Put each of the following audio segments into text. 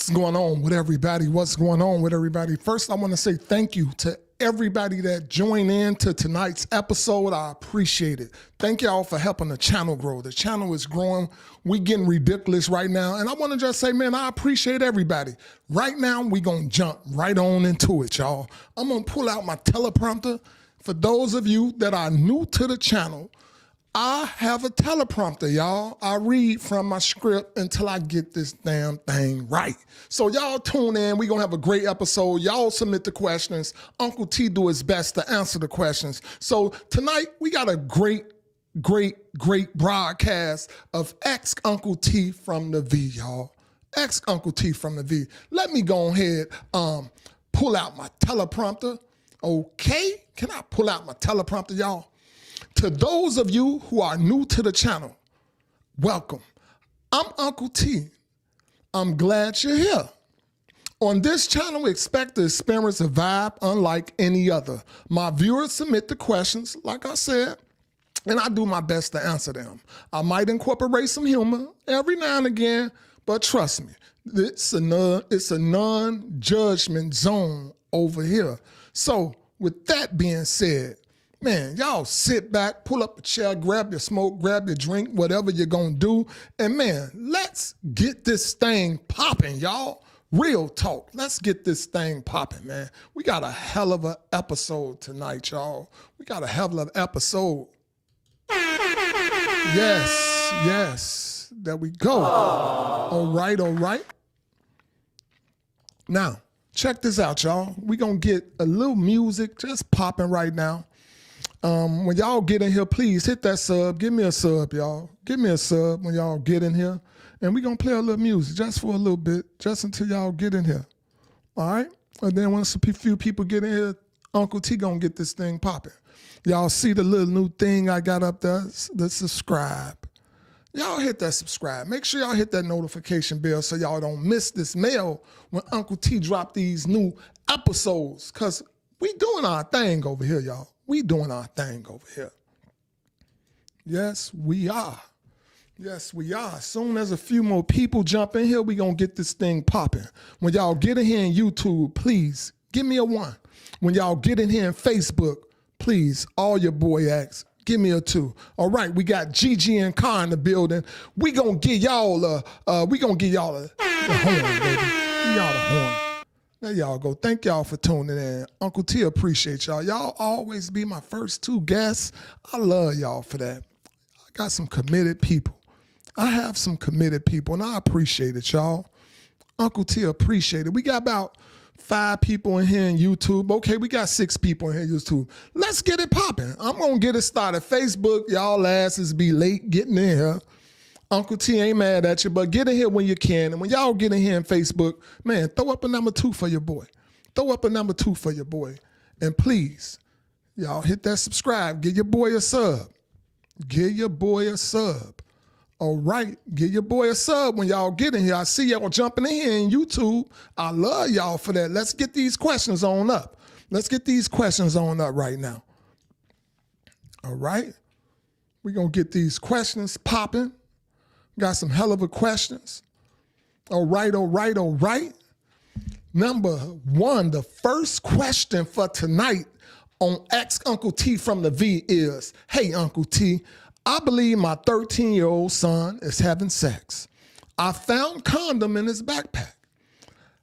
What's going on with everybody? What's going on with everybody? First, I want to say thank you to everybody that joined in to tonight's episode. I appreciate it. Thank y'all for helping the channel grow. The channel is growing. We getting ridiculous right now. And I want to just say, man, I appreciate everybody. Right now, we going to jump right on into it, y'all. I'm going to pull out my teleprompter. For those of you that are new to the channel, I have a teleprompter, y'all. I read from my script until I get this damn thing right. So y'all tune in. We're going to have a great episode. Y'all submit the questions. Uncle T do his best to answer the questions. So tonight, we got a great broadcast of Ask Uncle T from the V, y'all. Ask Uncle T from the V. Let me go ahead, pull out my teleprompter. Okay? Can I pull out my teleprompter, y'all? To those of you who are new to the channel, welcome. I'm Uncle T. I'm glad you're here. On this channel, expect to experience a vibe unlike any other. My viewers submit the questions, like I said, and I do my best to answer them. I might incorporate some humor every now and again, but trust me, it's a non-judgment zone over here. So with that being said, man, y'all sit back, pull up a chair, grab your smoke, grab your drink, whatever you're going to do. And man, let's get this thing popping, y'all. Real talk. Let's get this thing popping, man. We got a hell of an episode tonight, y'all. We got a hell of an episode. Yes. There we go. All right. Now, check this out, y'all. We're going to get a little music just popping right now. When y'all get in here, please hit that sub. Give me a sub, y'all. Give me a sub when y'all get in here. And we're going to play a little music just for a little bit, just until y'all get in here. All right? And then once a few people get in here, Uncle T going to get this thing popping. Y'all see the little new thing I got up there? The subscribe. Y'all hit that subscribe. Make sure y'all hit that notification bell so y'all don't miss this mail when Uncle T drop these new episodes. Because we doing our thing over here, y'all. We doing our thing over here. Yes, we are. Yes, we are. As soon as a few more people jump in here, we going to get this thing popping. When y'all get in here in YouTube, please give me a 1. When y'all get in here in Facebook, please, all your boy acts, give me a 2. All right, we got Gigi and Car in the building. We going to give y'all the horn, baby. Give y'all the horn. There y'all go. Thank y'all for tuning in. Uncle T appreciate y'all. Y'all always be my first 2 guests. I love y'all for that. I got some committed people. I have some committed people, and I appreciate it, y'all. Uncle T appreciate it. We got about 5 people in here in YouTube. Okay, we got 6 people in here in YouTube. Let's get it popping. I'm going to get it started. Facebook, y'all asses be late getting in here. Uncle T ain't mad at you, but get in here when you can. And when y'all get in here in Facebook, man, throw up a number 2 for your boy. Throw up a number 2 for your boy. And please, y'all hit that subscribe. Give your boy a sub. Give your boy a sub. All right, give your boy a sub when y'all get in here. I see y'all jumping in here in YouTube. I love y'all for that. Let's get these questions on up. Let's get these questions on up right now. All right, we're going to get these questions popping. Got some hell of a questions. All right. Number 1, the first question for tonight on Ask Uncle T from the V is, hey, Uncle T, I believe my 13-year-old son is having sex. I found condom in his backpack.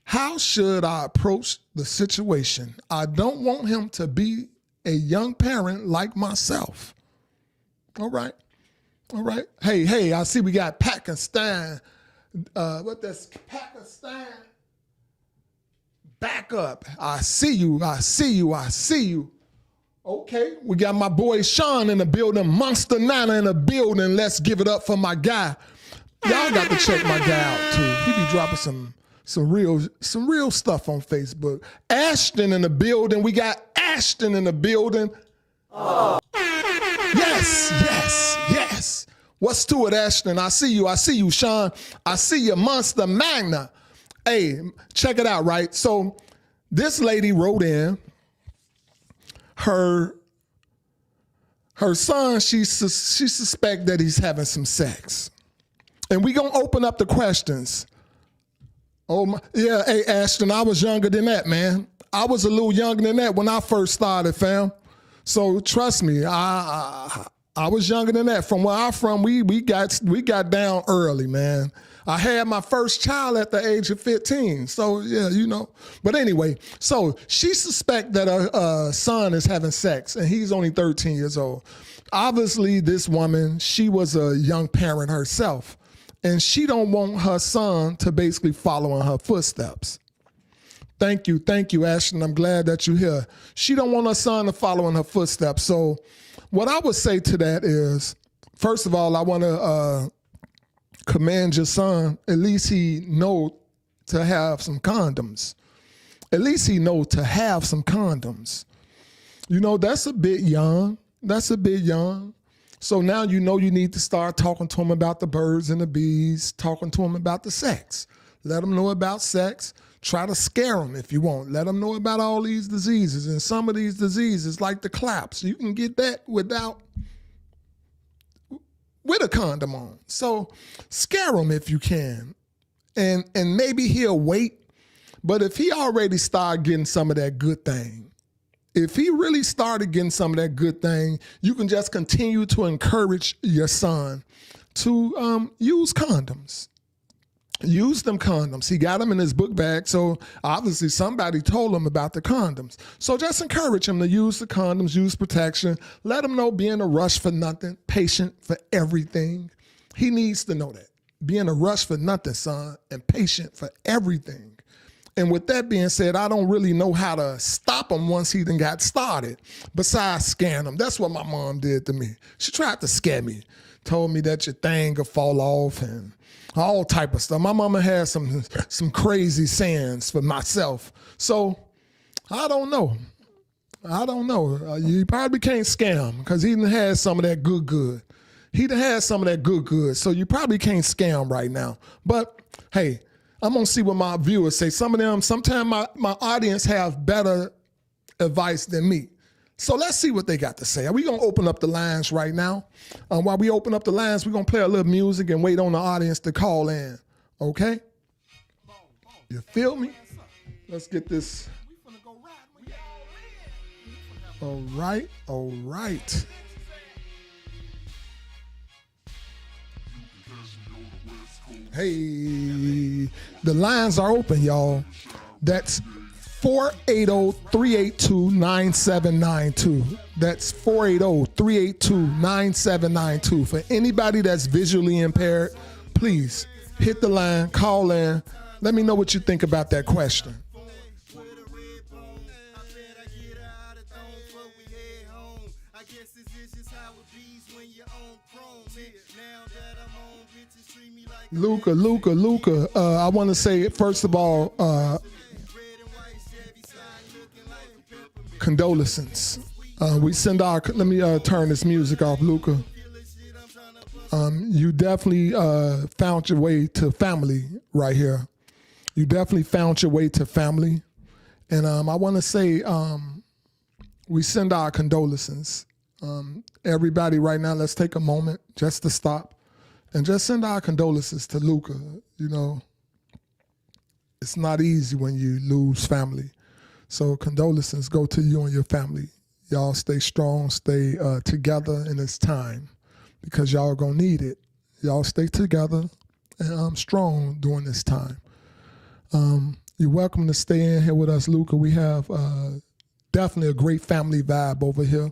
How should I approach the situation? I don't want him to be a young parent like myself. All right. Hey, I see we got Pakistan. What that's Pakistan? Back up. I see you. Okay, we got my boy Sean in the building, Monster Nana in the building. Let's give it up for my guy. Y'all got to check my guy out too. He be dropping some real stuff on Facebook. Ashton in the building. We got Ashton in the building. Oh. Yes. What's to it, Ashton? I see you, Sean. I see you, Monster Magna. Hey, check it out, right? So this lady wrote in her son, she suspect that he's having some sex. And we gonna open up the questions. Oh my, yeah. Hey, Ashton, I was younger than that, man. I was a little younger than that when I first started, fam. So trust me, I was younger than that. From where I'm from, we got down early, man. I had my first child at the age of 15. So yeah, you know. But anyway, so she suspects that her son is having sex, and he's only 13 years old. Obviously, this woman, she was a young parent herself, and she don't want her son to basically follow in her footsteps. Thank you, Ashton. I'm glad that you're here. She don't want her son to follow in her footsteps. So what I would say to that is, first of all, I want to commend your son. At least he know to have some condoms. At least he know to have some condoms. You know, that's a bit young. That's a bit young. So now you know you need to start talking to him about the birds and the bees, talking to him about the sex. Let him know about sex. Try to scare him if you want. Let him know about all these diseases. And some of these diseases, like the claps, you can get that with a condom on. So scare him if you can. And maybe he'll wait. But if he already started getting some of that good thing, if he really started getting some of that good thing, you can just continue to encourage your son to use condoms. Use them condoms. He got them in his book bag, so obviously somebody told him about the condoms. So just encourage him to use the condoms, use protection. Let him know be in a rush for nothing, patient for everything. He needs to know that. Be in a rush for nothing, son, and patient for everything. And with that being said, I don't really know how to stop him once he done got started, besides scaring him. That's what my mom did to me. She tried to scare me, told me that your thing could fall off and all type of stuff. My mama had some crazy sayings for myself. So I don't know. You probably can't scam him because he done had some of that good. He done had some of that good. So you probably can't scam right now. But hey, I'm going to see what my viewers say. Some of them, sometimes my audience have better advice than me. So let's see what they got to say. We're going to open up the lines right now. While we open up the lines, we're going to play a little music and wait on the audience to call in. Okay? You feel me? Let's get this. All right. Hey, the lines are open, y'all. That's 480-382-9792. That's 480-382-9792. For anybody that's visually impaired, please hit the line, call in. Let me know what you think about that question. Luca, I want to say, first of all, condolences. We send our, let me turn this music off, Luca. You definitely found your way to family right here. You definitely found your way to family. And I want to say we send our condolences. Everybody right now, let's take a moment just to stop and just send our condolences to Luca. You know, it's not easy when you lose family. So condolences go to you and your family. Y'all stay strong, stay together in this time because y'all gonna need it. Y'all stay together and strong during this time. You're welcome to stay in here with us, Luca. We have definitely a great family vibe over here.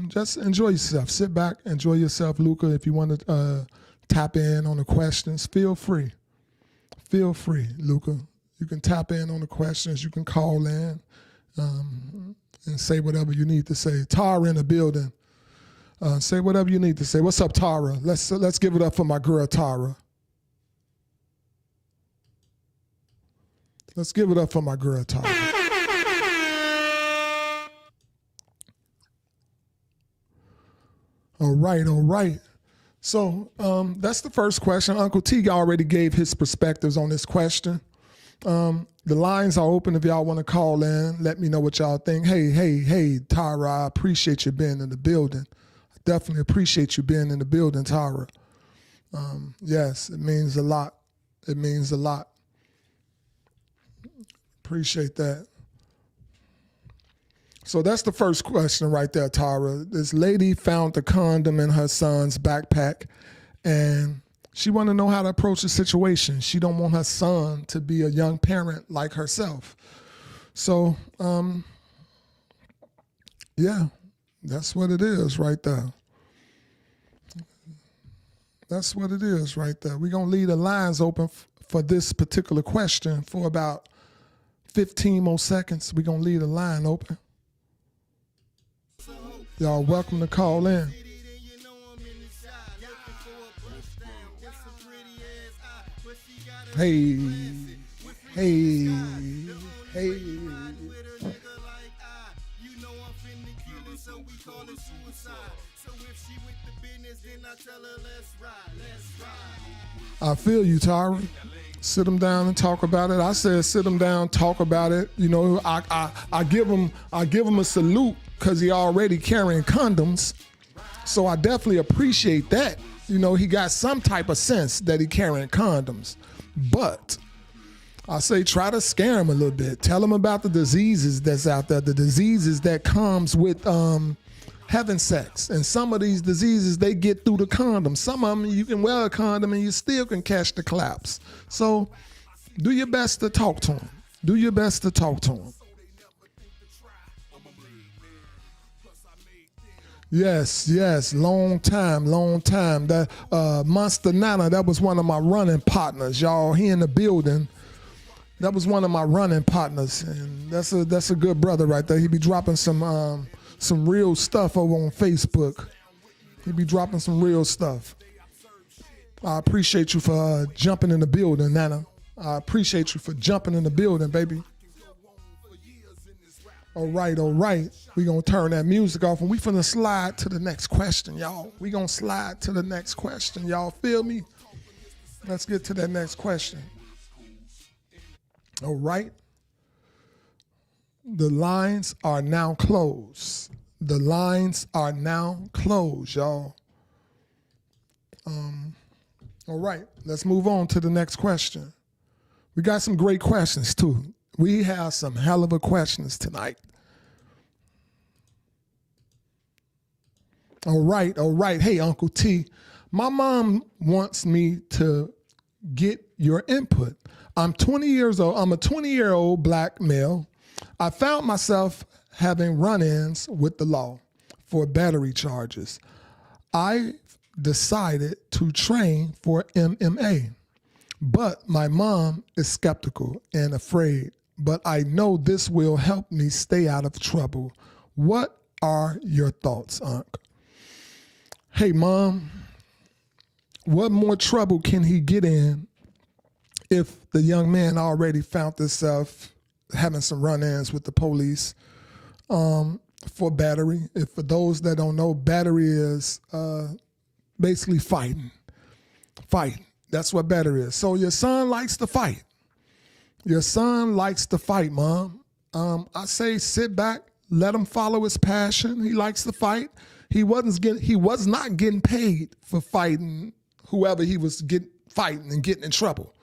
Just enjoy yourself. Sit back, enjoy yourself, Luca. If you want to tap in on the questions, feel free. Feel free, Luca. You can tap in on the questions. You can call in and say whatever you need to say. Tara in the building. Say whatever you need to say. What's up, Tara? Let's give it up for my girl, Tara. Let's give it up for my girl, Tara. All right. So that's the first question. Uncle T already gave his perspectives on this question. The lines are open if y'all want to call in. Let me know what y'all think. Hey, Tyra, I appreciate you being in the building. I definitely appreciate you being in the building, Tyra. Yes, it means a lot. It means a lot. Appreciate that. So that's the first question right there, Tara. This lady found the condom in her son's backpack, and she want to know how to approach the situation. She don't want her son to be a young parent like herself. So, yeah, that's what it is right there. That's what it is right there. We're going to leave the lines open for this particular question for about 15 more seconds. We're going to leave the line open. Y'all welcome to call in. Hey, hey, hey. I feel you, Tyra. Sit them down and talk about it. I said sit them down, talk about it. You know, I give him a salute because he already carrying condoms. So I definitely appreciate that. You know, he got some type of sense that he carrying condoms. But I say try to scare him a little bit. Tell him about the diseases that's out there, the diseases that comes with having sex. And some of these diseases, they get through the condom. Some of them, you can wear a condom and you still can catch the claps. So do your best to talk to him. Do your best to talk to him. Yes, long time. That Monster Nana, that was one of my running partners, y'all. He in the building. That was one of my running partners, and that's a good brother right there. He be dropping some real stuff over on Facebook. He be dropping some real stuff. I appreciate you for jumping in the building, Nana. I appreciate you for jumping in the building, baby. All right. We gonna turn that music off and we finna slide to the next question, y'all. We gonna slide to the next question, y'all. Feel me? Let's get to that next question. All right. The lines are now closed. The lines are now closed, y'all. All right, let's move on to the next question. We got some great questions too. We have some hell of a questions tonight. All right. Hey, Uncle T, my mom wants me to get your input. I'm 20 years old. I'm a 20-year-old black male. I found myself having run-ins with the law for battery charges. I decided to train for MMA, but my mom is skeptical and afraid, but I know this will help me stay out of trouble. What are your thoughts, Unc? Hey, Mom, what more trouble can he get in if the young man already found himself having some run-ins with the police for battery? If for those that don't know, battery is basically fighting. That's what battery is. So your son likes to fight. Your son likes to fight, Mom. I say sit back, let him follow his passion. He likes to fight. He was not getting paid for fighting whoever he was fighting and getting in trouble.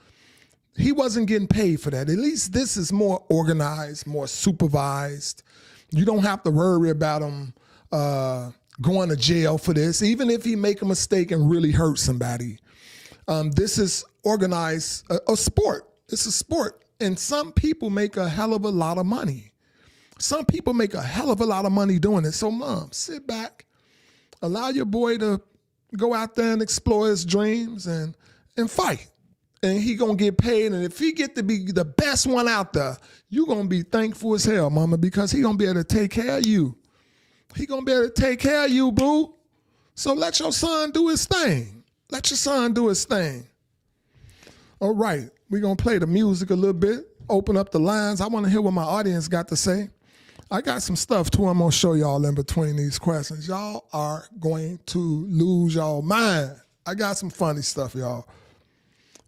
He wasn't getting paid for that. At least this is more organized, more supervised. You don't have to worry about him going to jail for this, even if he make a mistake and really hurt somebody. This is organized, a sport. It's a sport. And some people make a hell of a lot of money. Some people make a hell of a lot of money doing it. So, Mom, sit back. Allow your boy to go out there and explore his dreams and fight. And he gonna get paid. And if he get to be the best one out there, you gonna be thankful as hell, Mama, because he gonna be able to take care of you. He gonna be able to take care of you, boo. So let your son do his thing. Let your son do his thing. All right, we gonna play the music a little bit, open up the lines. I wanna hear what my audience got to say. I got some stuff too I'm gonna show y'all in between these questions. Y'all are going to lose y'all mind. I got some funny stuff, y'all.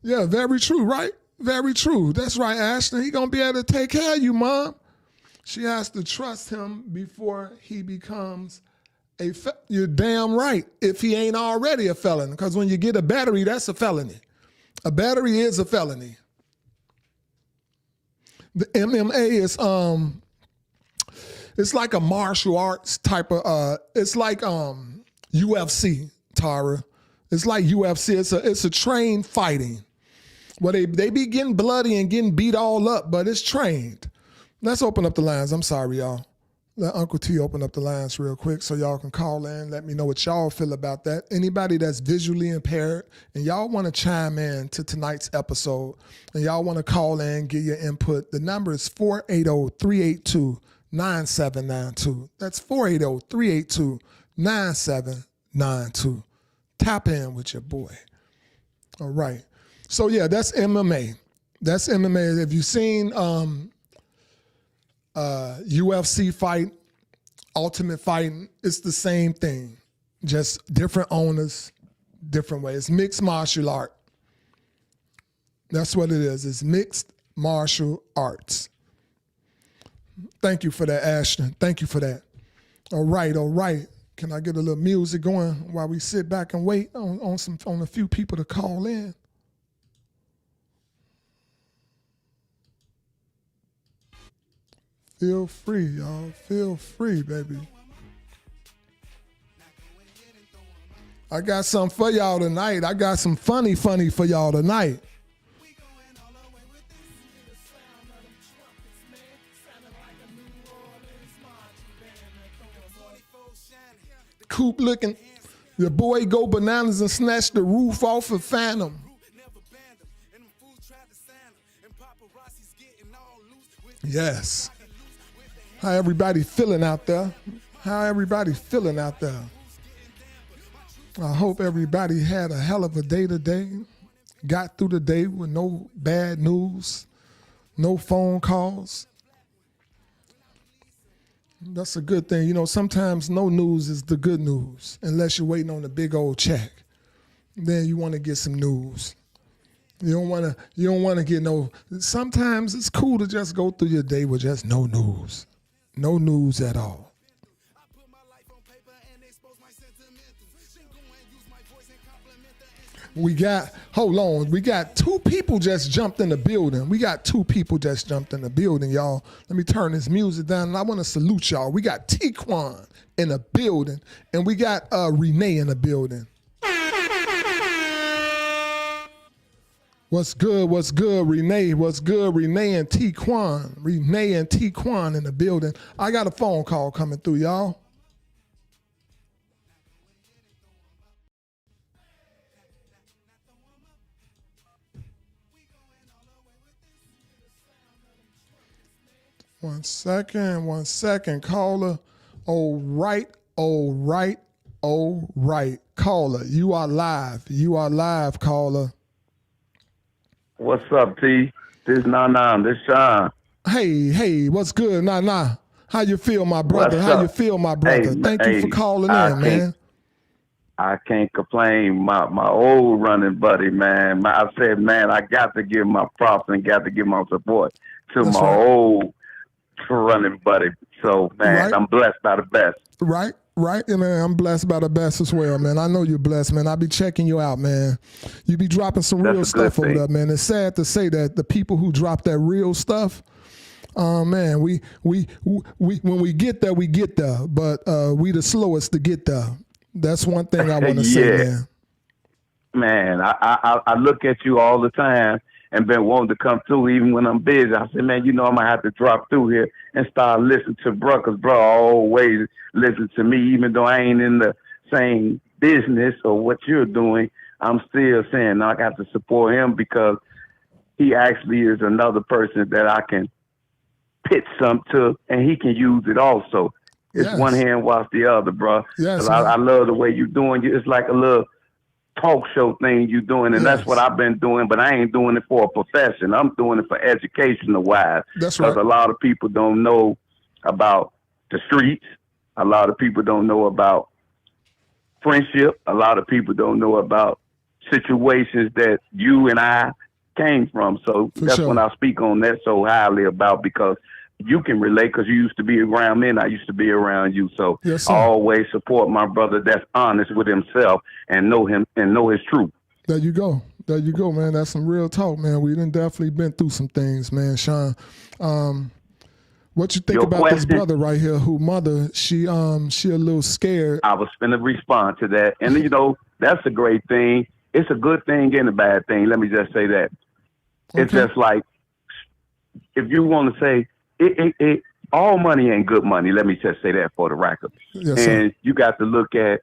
Yeah, very true, right? Very true. That's right, Ashton. He gonna be able to take care of you, Mom. She has to trust him before he becomes you're damn right, if he ain't already a felon. Because when you get a battery, that's a felony. A battery is a felony. The MMA is it's like a martial arts type of it's like UFC, Tara. It's like UFC. It's a trained fighting. Well, they be getting bloody and getting beat all up, but it's trained. Let's open up the lines. I'm sorry, y'all. Let Uncle T open up the lines real quick so y'all can call in. Let me know what y'all feel about that. Anybody that's visually impaired and y'all want to chime in to tonight's episode and y'all want to call in, give your input, the number is 480-382-9792. That's 480-382-9792. Tap in with your boy. All right. So, yeah, that's MMA. That's MMA. If you've seen UFC fight, Ultimate Fighting, it's the same thing, just different owners, different ways. Mixed martial art. That's what it is. It's mixed martial arts. Thank you for that, Ashton. Thank you for that. All right, all right. Can I get a little music going while we sit back and wait on a few people to call in? Feel free, y'all. Feel free, baby. I got something for y'all tonight. I got some funny for y'all tonight. Coop looking. The boy go bananas and snatch the roof off of Phantom. Yes. How everybody feeling out there? How everybody feeling out there? I hope everybody had a hell of a day today. Got through the day with no bad news, no phone calls. That's a good thing. You know, sometimes no news is the good news, unless you're waiting on a big old check. Then you want to get some news. You don't want to get no. Sometimes it's cool to just go through your day with just no news. No news at all. We got two people just jumped in the building. Y'all. Let me turn this music down, and I want to salute y'all. We got Tman in the building, and we got Renee in the building. What's good, Renee? What's good, Renee and Tman? Renee and Tman in the building. I got a phone call coming through, y'all. One second, caller. All right. Caller, you are live, caller. What's up, T? This Nana, this Sean. Hey, what's good, Nana? How you feel, my brother? Hey, Thank you for calling in, man. I can't complain. My old running buddy, man. I said, man, I got to give my props and got to give my support to That's my right. old running buddy. So, man, Right. I'm blessed by the best. Right. Yeah, man, I'm blessed by the best as well, man. I know you're blessed, man. I be checking you out, man. You be dropping some real stuff over there, man. It's sad to say that the people who drop that real stuff, man, we when we get there, we get there, but we the slowest to get there. That's one thing I want to say, man. Man, I look at you all the time and been wanting to come through even when I'm busy. I said, man, you know I'm going to have to drop through here and start listening to bro, because bro always listen to me, even though I ain't in the same business or what you're doing. I'm still saying I got to support him because he actually is another person that I can pitch something to, and he can use it also. It's one hand wash the other, bro. Yes, I love the way you're doing it. It's like a little talk show thing you're doing, and that's what I've been doing, but I ain't doing it for a profession. I'm doing it for educational wise. That's right. Because a lot of people don't know about the streets. A lot of people don't know about friendship. A lot of people don't know about situations that you and I came from. So that's when I speak on that so highly about, because you can relate because you used to be around me and I used to be around you. So I always support my brother that's honest with himself and know him and know his truth. There you go. There you go, man. That's some real talk, man. We done definitely been through some things, man, Sean. What you think Your about this question? brother right here, who mother, she a little scared. I was finna respond to that. And, that's a great thing. It's a good thing and a bad thing. Let me just say that. Okay. It's just like, if you want to say, all money ain't good money. Let me just say that for the record. Yes, and sir. you got to look at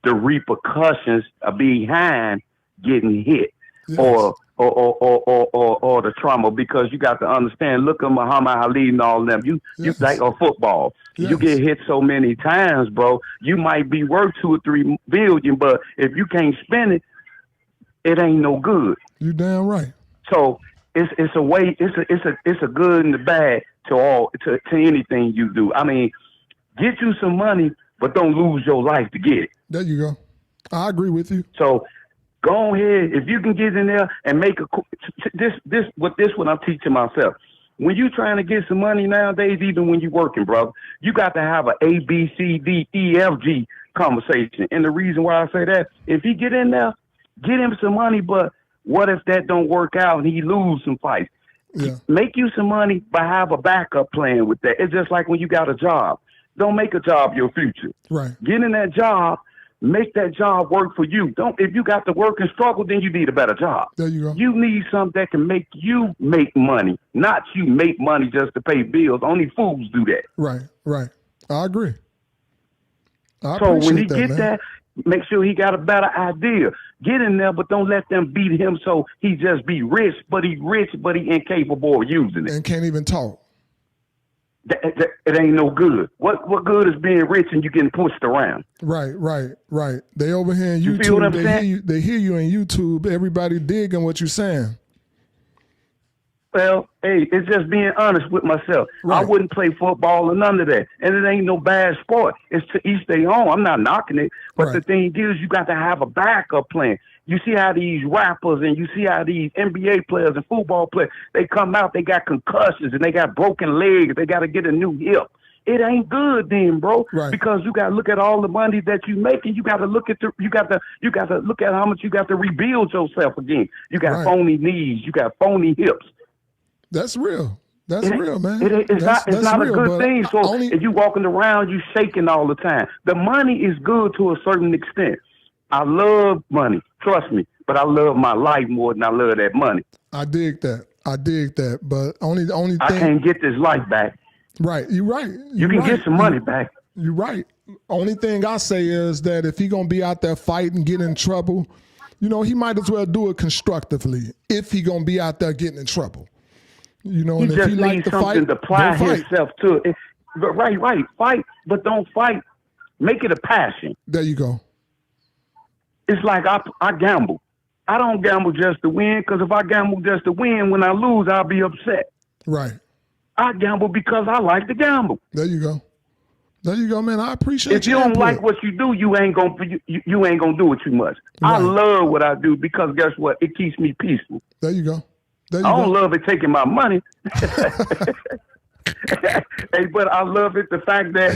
the repercussions of behind getting hit. Yes. Or the trauma, because you got to understand. Look at Muhammad Ali and all them. You Yes. like or football. Yes. You get hit so many times, bro. You might be worth 2 or 3 billion, but if you can't spend it, it ain't no good. You damn right. So it's a way. It's a good and the bad to anything you do. I mean, get you some money, but don't lose your life to get it. There you go. I agree with you. So go ahead, if you can get in there and make what I'm teaching myself. When you trying to get some money nowadays, even when you working, bro, you got to have a B, C, D, E, F, G conversation. And the reason why I say that, if he get in there, get him some money, but what if that don't work out and he lose some fights? Yeah. Make you some money, but have a backup plan with that. It's just like when you got a job. Don't make a job your future. Right. Get in that job. Make that job work for you. If you got to work and struggle, then you need a better job. There you go. You need something that can make you make money, not you make money just to pay bills. Only fools do that. Right. Right. I agree. So when he get that, make sure he got a better idea. Get in there, but don't let them beat him so he just be rich, but he incapable of using it. And can't even talk. It ain't no good. What good is being rich and you getting pushed around? Right. They over here in You feel what I'm YouTube. saying? They hear you in YouTube. Everybody digging what you're saying. Well, hey, it's just being honest with myself. Right. I wouldn't play football or none of that. And it ain't no bad sport. It's to each their own. I'm not knocking it. But the thing is, you got to have a backup plan. You see how these rappers and you see how these NBA players and football players, they come out, they got concussions and they got broken legs. They got to get a new hip. It ain't good then, bro. Right. Because you got to look at all the money that you making. You got to look at you got to look at how much you got to rebuild yourself again. You got phony knees. You got phony hips. That's real. That's real, man. It's not real, a good thing. So if you walking around, you shaking all the time. The money is good to a certain extent. I love money, trust me, but I love my life more than I love that money. I dig that. But only thing I can't get this life back. Right, you're right. You can get some money back. You're right. Only thing I say is that if he gonna be out there fighting, get in trouble, he might as well do it constructively. If he gonna be out there getting in trouble. He and just if he needs like to something fight, to apply fight. himself to it. Right. Fight, but don't fight. Make it a passion. There you go. It's like I gamble. I don't gamble just to win, because if I gamble just to win, when I lose, I'll be upset. Right. I gamble because I like to gamble. There you go, man. I appreciate If you don't like what you do, you ain't gonna do it too much. Right. I love what I do because guess what? It keeps me peaceful. There you go. I don't love it taking my money. Hey, but I love it, the fact that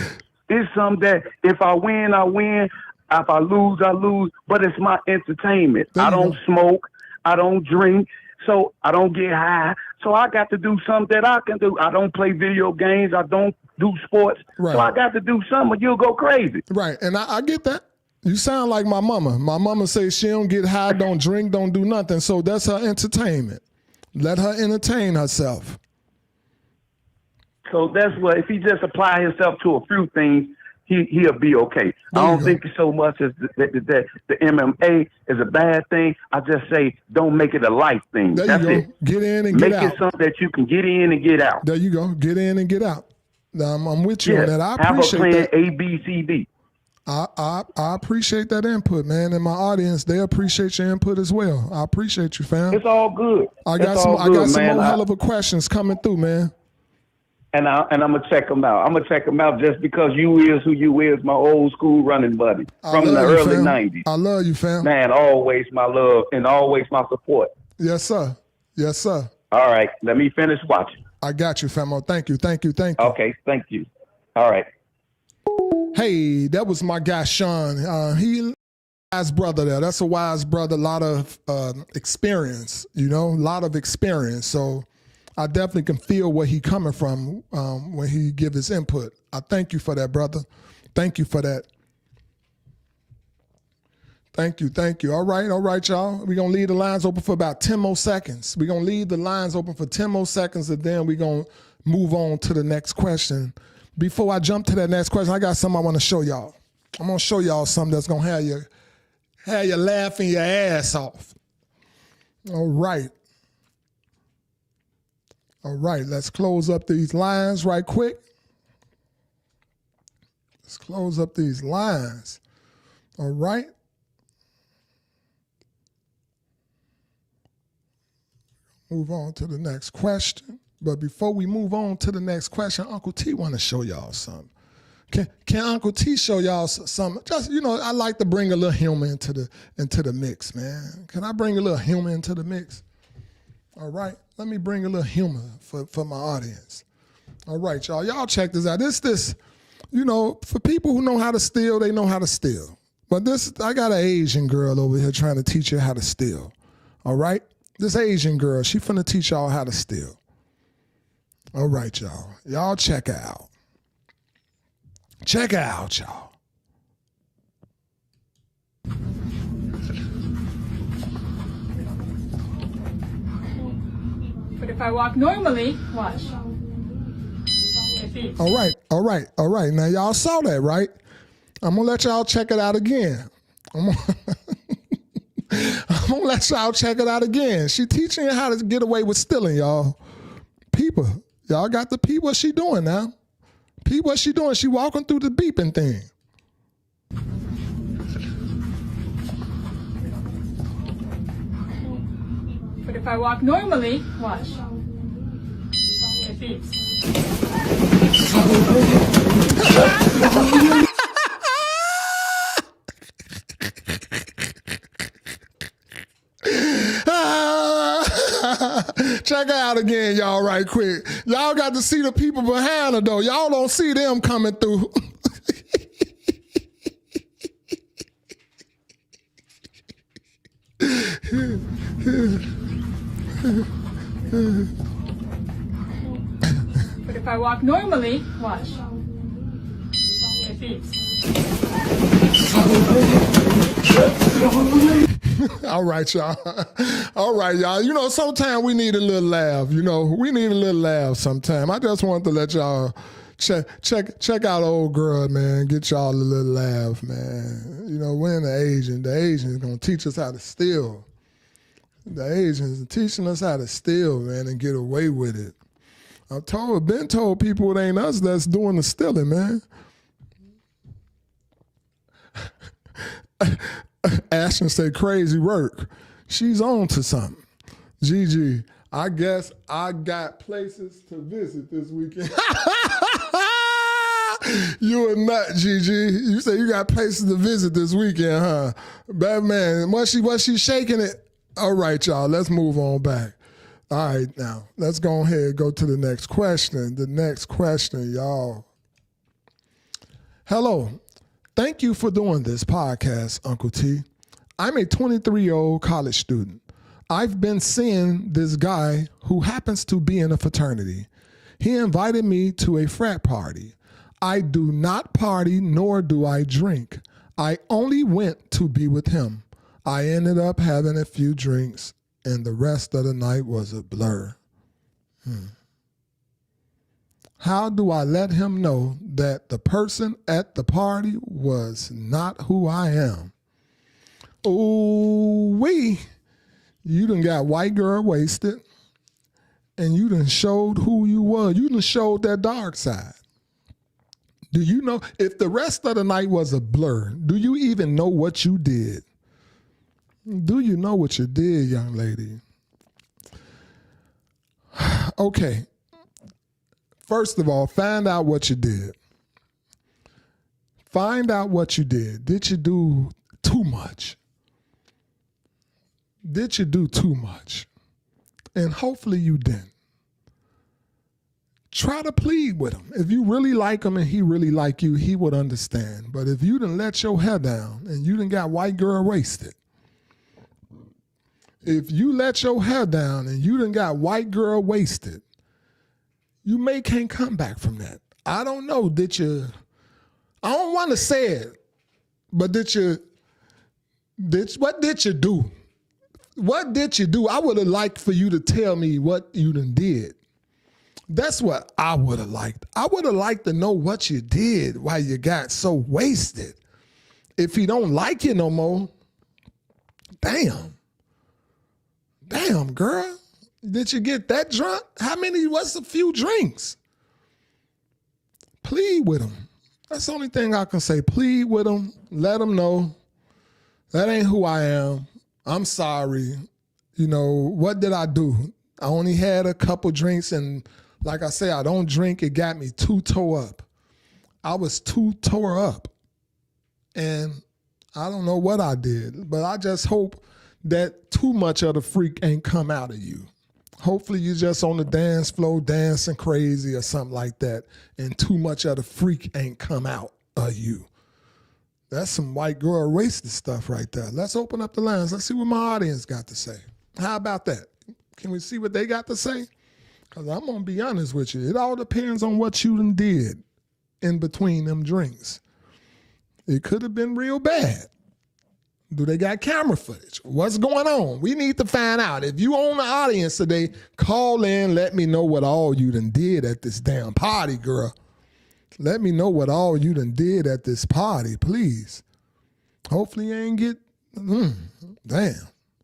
it's something that if I win, I win. If I lose, I lose. But it's my entertainment. I don't smoke. I don't drink. So I don't get high. So I got to do something that I can do. I don't play video games. I don't do sports. Right. So I got to do something or you'll go crazy. Right. And I get that. You sound like my mama. My mama says she don't get high, don't drink, don't do nothing. So that's her entertainment. Let her entertain herself. So that's what, if he just apply himself to a few things, he'll be okay. I don't think so much as that the MMA is a bad thing. I just say don't make it a life thing. That's it. Get in and get out. Make it something that you can get in and get out. There you go. Get in and get out. I'm with you on that. I appreciate that. Have a plan A, B, C, D. I appreciate that input, man, and my audience, they appreciate your input as well. I appreciate you, fam. It's all good. I got some more hell of a questions coming through, man. And I'm gonna check them out. I'm gonna check them out just because you is who you is, my old school running buddy from the early '90s. I love you, fam. Man, always my love and always my support. Yes, sir. Yes, sir. All right, let me finish watching. I got you, fam. Thank you. Okay, thank you. All right. Hey, that was my guy Sean. He wise brother there. That's a wise brother. A lot of experience, a lot of experience. So I definitely can feel where he coming from when he give his input. I thank you for that, brother. Thank you for that. Thank you. All right, y'all. We're going to leave the lines open for about 10 more seconds. We're going to leave the lines open for 10 more seconds, and then we're going to move on to the next question. Before I jump to that next question, I got something I want to show y'all. I'm going to show y'all something that's going to have you laughing your ass off. All right, let's close up these lines right quick. Let's close up these lines. All right. Move on to the next question. But before we move on to the next question, Uncle T want to show y'all something. Can Uncle T show y'all something? Just, I like to bring a little humor into the mix, man. Can I bring a little humor into the mix? All right, let me bring a little humor for my audience. All right, y'all. Y'all check this out. This, for people who know how to steal, they know how to steal. But I got an Asian girl over here trying to teach you how to steal. All right? This Asian girl, she finna teach y'all how to steal. All right, y'all. Y'all check her out. Check her out, y'all. But if I walk normally, watch. All right. Now, y'all saw that, right? I'm going to let y'all check it out again. I'm going to let y'all check it out again. She teaching you how to get away with stealing, y'all. People, y'all got to peep what she doing now. Peep what she doing. She walking through the beeping thing. But if I walk normally, watch. It beeps. Check her out again, y'all, right quick. Y'all got to see the people behind her, though. Y'all don't see them coming through. But if I walk normally, watch. It beeps. All right, y'all. All right, y'all. Sometimes we need a little laugh. We need a little laugh sometimes. I just wanted to let y'all check out old girl, man. Get y'all a little laugh, man. We're in the Asian. The Asians gonna teach us how to steal. The Asians are teaching us how to steal, man, and get away with it. Been told people it ain't us that's doing the stealing, man. Ashton say crazy work. She's on to something. Gigi, I guess I got places to visit this weekend. You a nut, Gigi. You say you got places to visit this weekend, huh? Bad man, was she shaking it? All right, y'all, let's move on back. All right, now, let's go ahead and go to the next question. The next question, y'all. Hello. Thank you for doing this podcast, Uncle T. I'm a 23-year-old college student. I've been seeing this guy who happens to be in a fraternity. He invited me to a frat party. I do not party, nor do I drink. I only went to be with him. I ended up having a few drinks, and the rest of the night was a blur. How do I let him know that the person at the party was not who I am? Oh, you done got white girl wasted, and you done showed who you were. You done showed that dark side. Do you know, if the rest of the night was a blur, do you even know what you did? Do you know what you did, young lady? Okay. First of all, find out what you did. Find out what you did. Did you do too much? Did you do too much? And hopefully you didn't. try to plead with him. If you really like him and he really like you, he would understand. But if you done let your hair down and you done got white girl wasted, if you let your hair down and you done got white girl wasted, you can't come back from that. I don't know, I don't want to say it, but what did you do? What did you do? I would have liked for you to tell me what you done did. That's what I would have liked. I would have liked to know what you did while you got so wasted. If he don't like you no more, damn, girl, did you get that drunk? What's a few drinks? Plead with him. That's the only thing I can say. Plead with him. Let him know that ain't who I am. I'm sorry. You know, what did I do? I only had a couple drinks, and like I say, I don't drink. It got me too tore up. I was too tore up. And I don't know what I did, but I just hope that too much of the freak ain't come out of you. Hopefully you just on the dance floor dancing crazy or something like that, and too much of the freak ain't come out of you. That's some white girl racist stuff right there. Let's open up the lines. Let's see what my audience got to say. How about that? Can we see what they got to say? Because I'm going to be honest with you. It all depends on what you done did in between them drinks. It could have been real bad. Do they got camera footage? What's going on? We need to find out. If you own the audience today, call in. Let me know what all you done did at this damn party, girl. Let me know what all you done did at this party, please. Hopefully you ain't get, damn.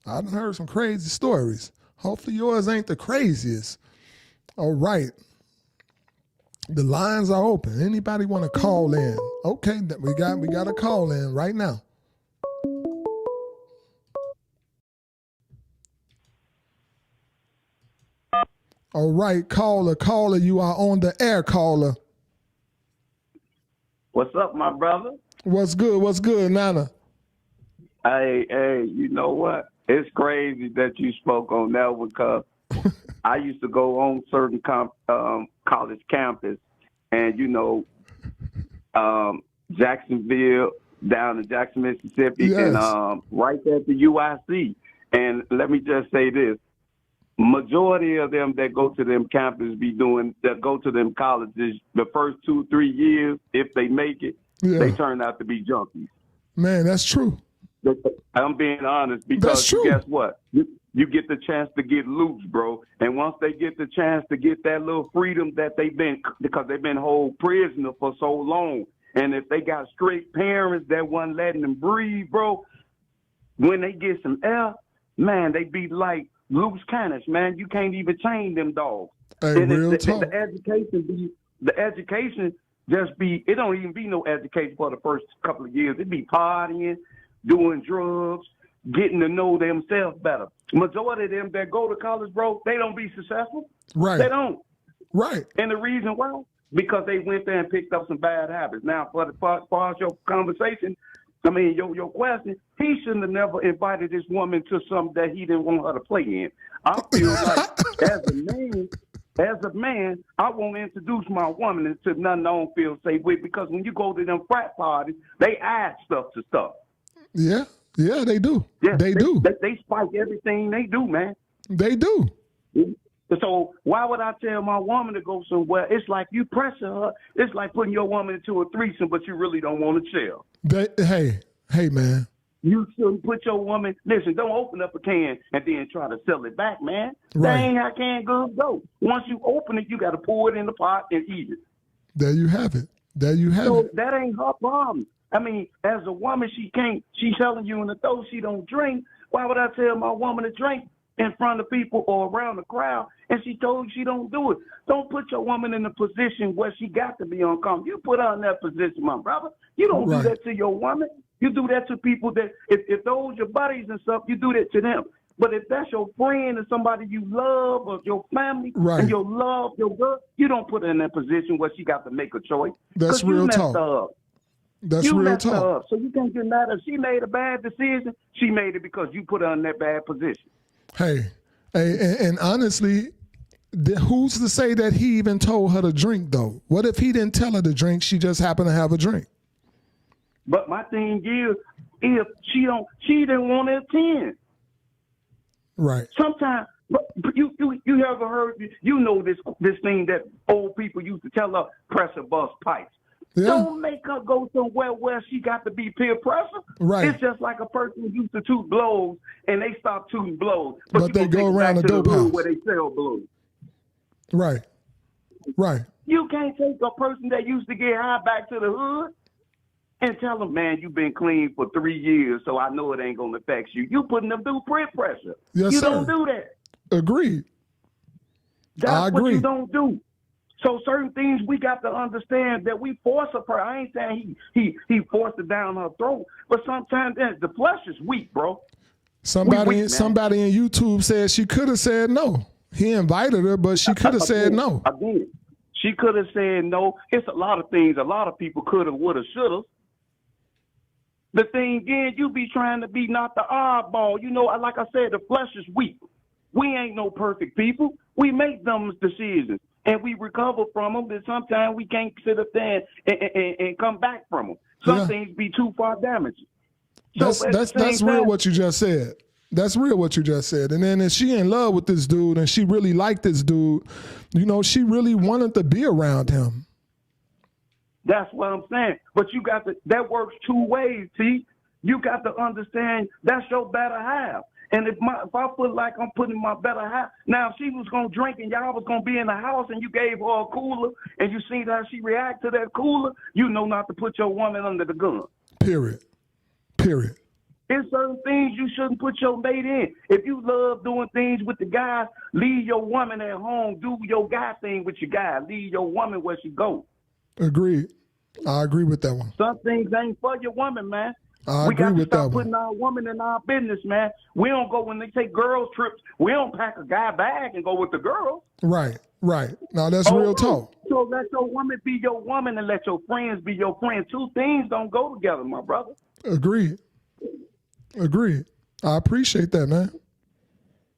I done heard some crazy stories. Hopefully yours ain't the craziest. All right. The lines are open. Anybody want to call in? Okay, we got a call in right now. All right, caller, you are on the air, caller. What's up, my brother? What's good, Nana? Hey, you know what? It's crazy that you spoke on that because I used to go on certain college campus, and Jacksonville, down in Jackson, Mississippi, yes. And right there at the UIC. And let me just say this. Majority of them that go to them campuses that go to them colleges, the first 2-3 years, if they make it, they turn out to be junkies. Man, that's true. I'm being honest because guess what? You get the chance to get loose, bro. And once they get the chance to get that little freedom that because they've been hold prisoner for so long. And if they got strict parents that wasn't letting them breathe, bro, when they get some air, man, they be like loose cannons, man. You can't even chain them dogs. Hey, and real talk. The education just be, it don't even be no education for the first couple of years. It be partying, doing drugs, getting to know themselves better. Majority of them that go to college, bro, they don't be successful. Right. They don't. Right. And the reason why? Because they went there and picked up some bad habits. Now, for your conversation, your question, he shouldn't have never invited this woman to something that he didn't want her to play in. I feel like as a man, I won't introduce my woman into nothing I don't feel safe with, because when you go to them frat parties, they add stuff to stuff. Yeah, they do. Yeah, they do. They spike everything they do, man. They do. So why would I tell my woman to go somewhere? It's like you pressure her. It's like putting your woman into a threesome, but you really don't want to chill. Hey, man. You shouldn't put your woman, listen, don't open up a can and then try to sell it back, man. Right. That ain't how canned goods go. Once you open it, you got to pour it in the pot and eat it. There you have it. So that ain't her problem. I mean, as a woman, she's telling you in the throat she don't drink. Why would I tell my woman to drink in front of people or around the crowd, and she told you she don't do it? Don't put your woman in a position where she got to be uncomfortable. You put her in that position, my brother. You don't do that to your woman. You do that to people that, if those your buddies and stuff, you do that to them. But if that's your friend or somebody you love or your family and you love your girl, you don't put her in that position where she got to make a choice. That's real talk. Her up. That's you real messed talk. her up. So you can't get mad at her. She made a bad decision. She made it because you put her in that bad position. Hey, and honestly, who's to say that he even told her to drink though? What if he didn't tell her to drink? She just happened to have a drink. But my thing is, if she didn't want to attend. Right. Sometimes, but you ever heard, this thing that old people used to tell her, pressure bust pipes. Yeah. Don't make her go somewhere where she got to be peer pressure. Right. It's just like a person who used to toot blows and they stop tooting blows. But they go around the dope house where they sell blows. Right. Right. You can't take a person that used to get high back to the hood and tell them, man, you've been clean for 3 years, so I know it ain't going to affect you. You putting them through peer pressure. Yes, you sir. don't do that. Agreed. That's I agree. what you don't do. So certain things we got to understand that we force a person. I ain't saying he forced it down her throat, but sometimes the flesh is weak, bro. Somebody weak, in YouTube said she could have said no. He invited her, but she could have said no. Again, she could have said no. It's a lot of things. A lot of people could have, would have, should have. The thing is, you be trying to be not the oddball. You know, like I said, the flesh is weak. We ain't no perfect people. We make dumb decisions, and we recover from them. And sometimes we can't sit up there and come back from them. Some things be too far damaging. That's real what you just said. That's real what you just said. And then if she in love with this dude and she really liked this dude, you know, she really wanted to be around him. That's what I'm saying. But you got to, that works two ways, T. You got to understand that's your better half. And if I feel like I'm putting my better half, now if she was going to drink and y'all was going to be in the house and you gave her a cooler and you seen how she react to that cooler, you know not to put your woman under the gun. Period. There's certain things you shouldn't put your mate in. If you love doing things with the guys, leave your woman at home. Do your guy thing with your guy. Leave your woman where she goes. Agreed. I agree with that one. Some things ain't for your woman, man. I we agree got to with stop that one. putting our woman in our business, man. We don't go when they take girls trips. We don't pack a guy bag and go with the girls. Right. Now that's real talk. So let your woman be your woman and let your friends be your friends. Two things don't go together, my brother. Agreed. I appreciate that, man.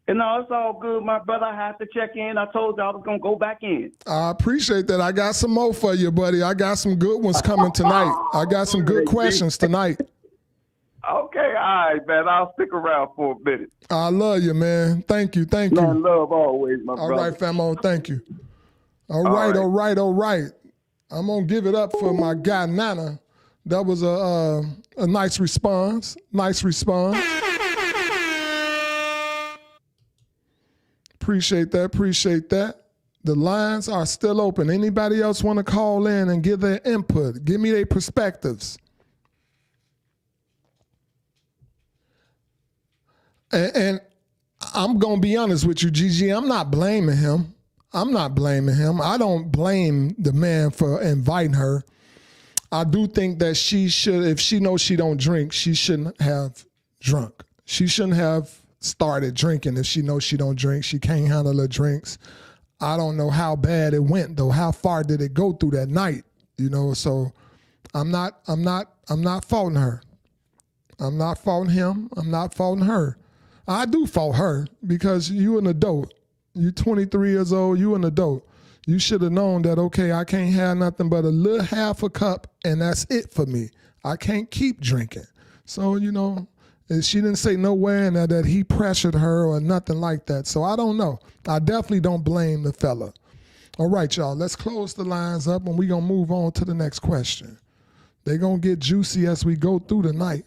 And no, it's all good, my brother. I have to check in. I told you I was going to go back in. I appreciate that. I got some more for you, buddy. I got some good ones coming tonight. I got some good questions tonight. Okay, all right, man. I'll stick around for a minute. I love you, man. Thank you. Love always, my brother. All right, famo. Thank you. All right. I'm going to give it up for my guy, Nana. That was a nice response. Appreciate that. The lines are still open. Anybody else want to call in and give their input? Give me their perspectives. And I'm going to be honest with you, Gigi. I'm not blaming him. I don't blame the man for inviting her. I do think that she should, if she knows she don't drink, she shouldn't have drunk. She shouldn't have started drinking if she knows she don't drink. She can't handle her drinks. I don't know how bad it went though. How far did it go through that night? You know, so I'm not faulting her. I'm not faulting him. I'm not faulting her. I do fault her because you an adult. You 23 years old, you an adult. You should have known that, okay, I can't have nothing but a little half a cup and that's it for me. I can't keep drinking. So, you know, she didn't say nowhere in there that he pressured her or nothing like that. So I don't know. I definitely don't blame the fella. All right, y'all, let's close the lines up and we're going to move on to the next question. They're going to get juicy as we go through the night.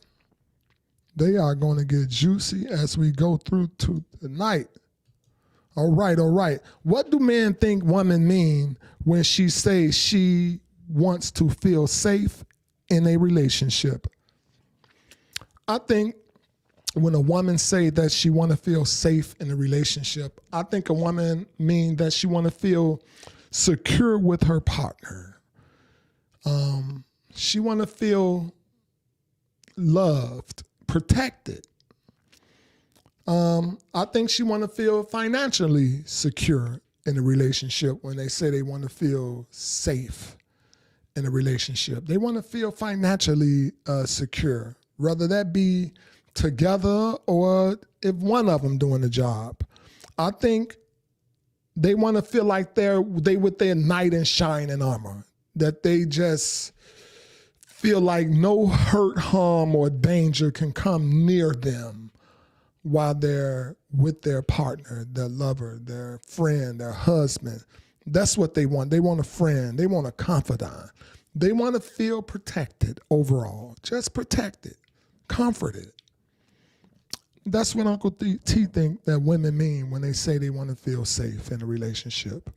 They are going to get juicy as we go through to the night. All right. What do men think women mean when she says she wants to feel safe in a relationship? I think when a woman say that she want to feel safe in a relationship, I think a woman mean that she want to feel secure with her partner. She want to feel loved, protected. I think she want to feel financially secure in a relationship when they say they want to feel safe in a relationship. They want to feel financially secure, whether that be together or if one of them doing the job. I think They want to feel like they with their knight in shining armor, that they just feel like no hurt, harm, or danger can come near them while they're with their partner, their lover, their friend, their husband. That's what they want. They want a friend. They want a confidant. They want to feel protected overall, just protected, comforted. That's what Uncle T think that women mean when they say they want to feel safe in a relationship.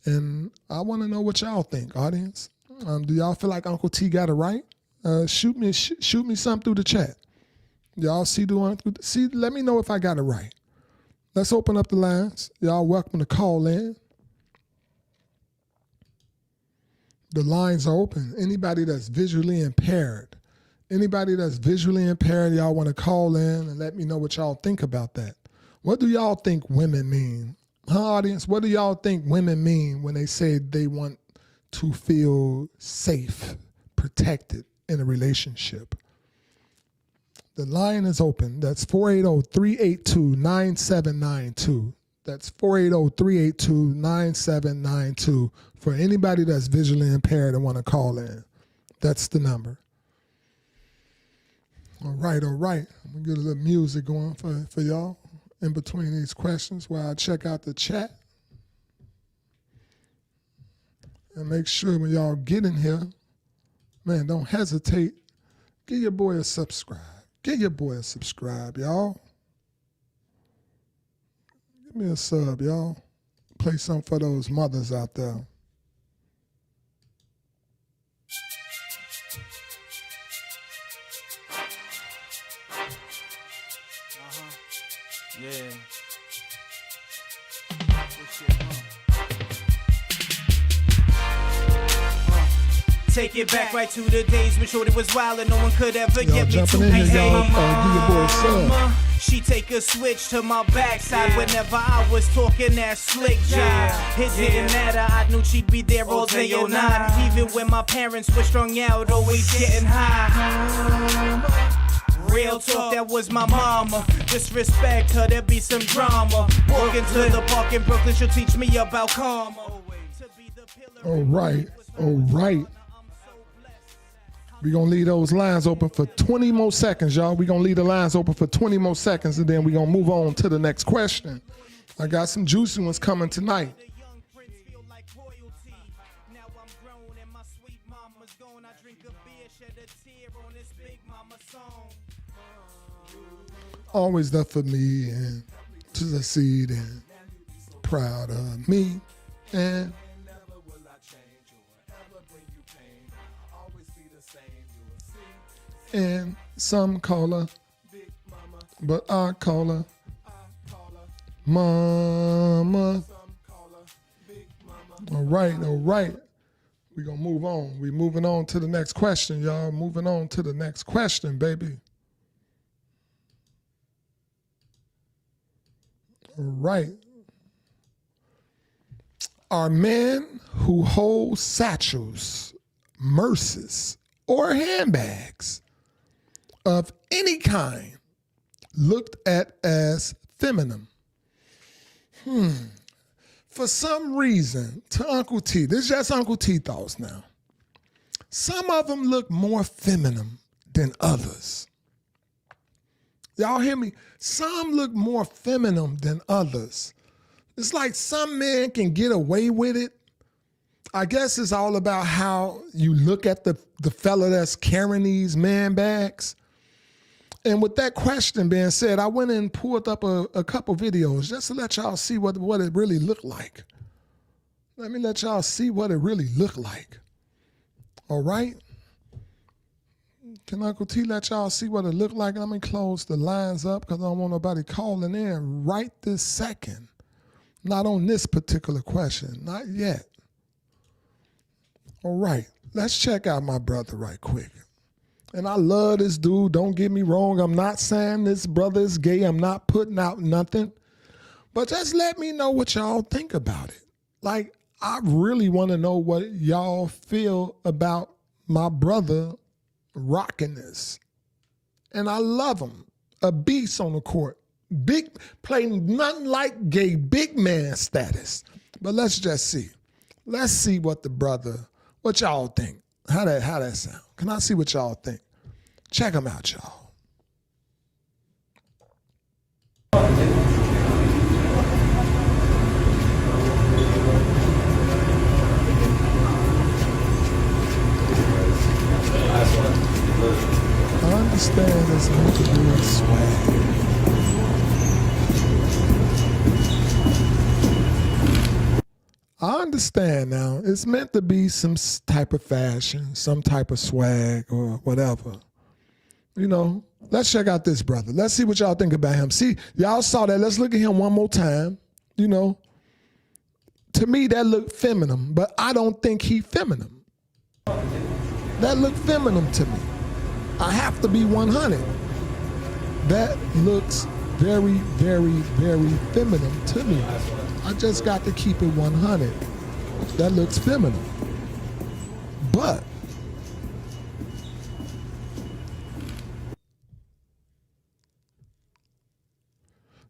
And I want to know what y'all think, audience. Do y'all feel like Uncle T got it right? Shoot me something through the chat. Y'all let me know if I got it right. Let's open up the lines. Y'all welcome to call in. The lines are open. Anybody that's visually impaired, y'all want to call in and let me know what y'all think about that. What do y'all think women mean? Huh, audience? What do y'all think women mean when they say they want to feel safe, protected in a relationship? The line is open. That's 480-382-9792. That's 480-382-9792 for anybody that's visually impaired and want to call in. That's the number. All right. I'm going to get a little music going for y'all in between these questions while I check out the chat. And make sure when y'all get in here, man, don't hesitate. Give your boy a subscribe. Y'all. Give me a sub, y'all. Play something for those mothers out there. Yeah. Take it back right to the days when Shorty was wild and no one could ever get me jumping to in my here, y'all. Give your boy a sub. She take a switch to my backside whenever I was talking that slick jive. It didn't matter, I knew she'd be there all day or night. Even when my parents were strung out, always getting high. Real talk, that was my mama. Disrespect her, there be some drama. Walking to the park in Brooklyn, she'll teach me about karma. All right. We're going to leave those lines open for 20 more seconds, y'all. We're going to leave the lines open for 20 more seconds, and then we're going to move on to the next question. I got some juicy ones coming tonight. Always there for me and to succeed and proud of me and and some call her, but I call her Mama. All right. We're going to move on. We're moving on to the next question, y'all. Moving on to the next question, baby. All right. Are men who hold satchels, purses, or handbags of any kind looked at as feminine? For some reason, to Uncle T, this is just Uncle T thoughts now. Some of them look more feminine than others. Y'all hear me? Some look more feminine than others. It's like some men can get away with it. I guess it's all about how you look at the fella that's carrying these man bags. And with that question being said, I went and pulled up a couple videos just to let y'all see what it really looked like. Let me let y'all see what it really looked like. All right? Can Uncle T let y'all see what it looked like? Let me close the lines up because I don't want nobody calling in right this second. Not on this particular question. Not yet. All right. Let's check out my brother right quick. And I love this dude. Don't get me wrong. I'm not saying this brother is gay. I'm not putting out nothing. But just let me know what y'all think about it. Like, I really want to know what y'all feel about my brother rocking this. And I love him. A beast on the court. play nothing like gay big man status. But let's just see. Let's see what y'all think. How that sound? Can I see what y'all think? Check them out, y'all. I understand it's meant to be a swag. I understand now. It's meant to be some type of fashion, some type of swag or whatever. You know, let's check out this brother. Let's see what y'all think about him. See, y'all saw that. Let's look at him one more time. You know, to me, that looked feminine, but I don't think he feminine. That looked feminine to me. I have to be 100. That looks very, very, very feminine to me. I just got to keep it 100. That looks feminine. But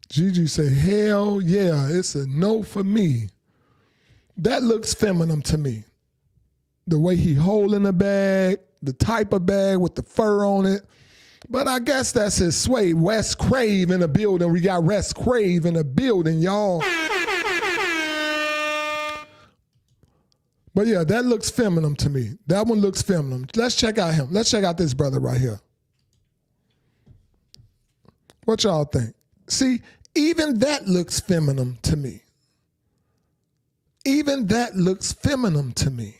Gigi say, hell yeah, it's a no for me. That looks feminine to me. The way he holding the bag, the type of bag with the fur on it. But I guess that's his sway. Wes Crave in the building. We got Wes Crave in the building, y'all. But yeah, that looks feminine to me. That one looks feminine. Let's check out him. Let's check out this brother right here. What y'all think? See, even that looks feminine to me. Even that looks feminine to me.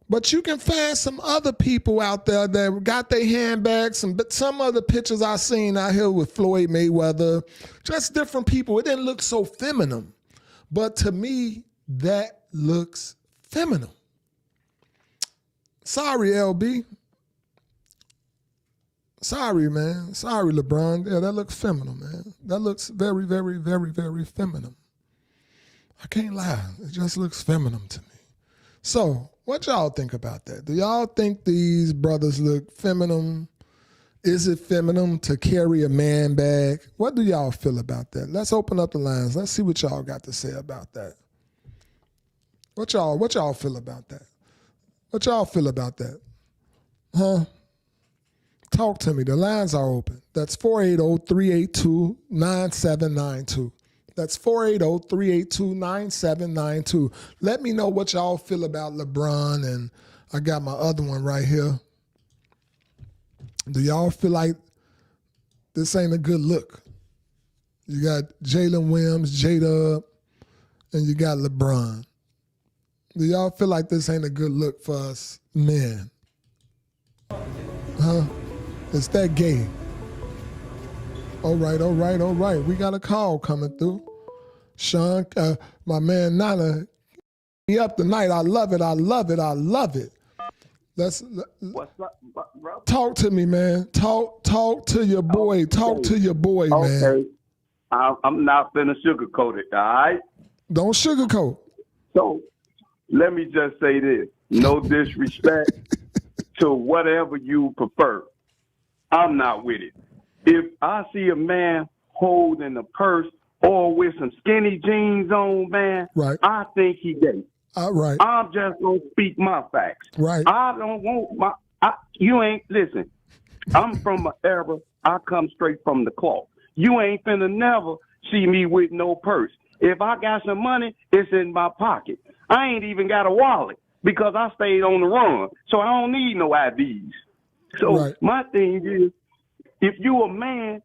But you can find some other people out there that got their handbags, but some other pictures I seen out here with Floyd Mayweather, just different people. It didn't look so feminine. But to me, that looks feminine. Sorry, LB. Sorry, man. Sorry, LeBron. Yeah, that looks feminine, man. That looks very, very, very, very feminine. I can't lie. It just looks feminine to me. So, what y'all think about that? Do y'all think these brothers look feminine? Is it feminine to carry a man bag? What do y'all feel about that? Let's open up the lines. Let's see what y'all got to say about that. What y'all feel about that? What y'all feel about that? Huh? Talk to me. The lines are open. That's 480-382-9792. That's 480-382-9792. Let me know what y'all feel about LeBron, and I got my other one right here. Do y'all feel like this ain't a good look? You got Jalen Williams, J-Dub, and you got LeBron. Do y'all feel like this ain't a good look for us men? Huh? Is that gay? All right. We got a call coming through. Sean, my man Nana, me up tonight. I love it. What's up, bro? Talk to me, man. Talk to your boy. Okay. Talk to your boy, man. Okay. I'm not finna sugarcoat it, all right? Don't sugarcoat. So, let me just say this. No disrespect to whatever you prefer. I'm not with it. If I see a man holding a purse or with some skinny jeans on, man, right, I think he gay. Right. I'm just going to speak my facts. Right. I don't want listen, I'm from an era, I come straight from the cloth. You ain't finna never see me with no purse. If I got some money, it's in my pocket. I ain't even got a wallet because I stayed on the run, so I don't need no IDs. So right. My thing is, if you a man,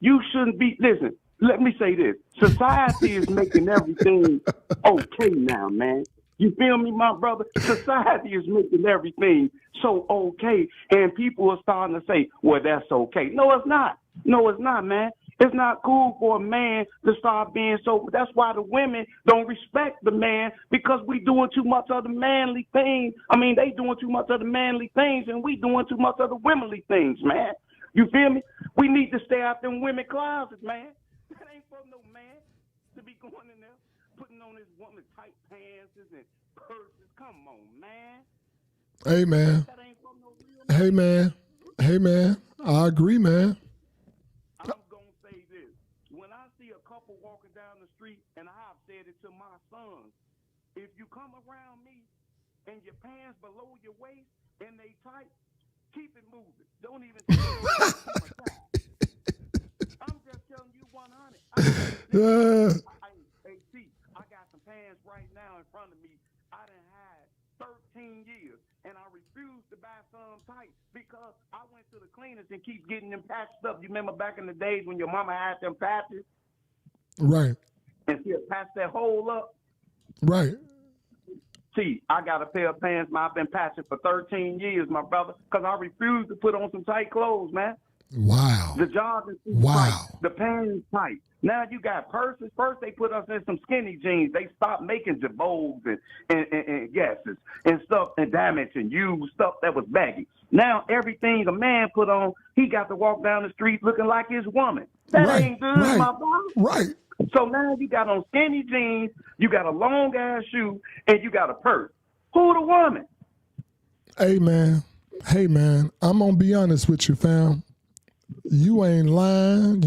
you shouldn't be, listen, let me say this. Society is making everything okay now, man. You feel me, my brother? Society is making everything so okay, and people are starting to say, well, that's okay. No, it's not. No, it's not, man. It's not cool for a man to start being so. That's why the women don't respect the man, because we doing too much of the manly things. I mean, they doing too much of the manly things, and we doing too much of the womanly things, man. You feel me? We need to stay out them women closets, man. That ain't for no man to be going in there, putting on his woman tight pants and purses. Come on, man. Hey, man. That ain't for no real man. Hey, man. I agree, man. I'm said it to my sons. If you come around me and your pants below your waist and they tight, keep it moving. Don't even say I'm just telling you 100. Hey, see, I got some pants right now in front of me. I done had 13 years, and I refuse to buy some tight because I went to the cleaners and keep getting them patched up. You remember back in the days when your mama had them patches? Right. And she'll patch that hole up? Right. See, I got a pair of pants, man. I've been patching for 13 years, my brother, because I refuse to put on some tight clothes, man. Wow. The joggers tight, the pants tight. Now you got purses. First they put us in some skinny jeans. They stopped making jabos and guesses and stuff and damage and used stuff that was baggy. Now everything a man put on, he got to walk down the street looking like his woman. That ain't good, my brother. Right. So now you got on skinny jeans, you got a long ass shoe, and you got a purse. Who the woman? Hey man, I'm gonna be honest with you, fam. You ain't lying,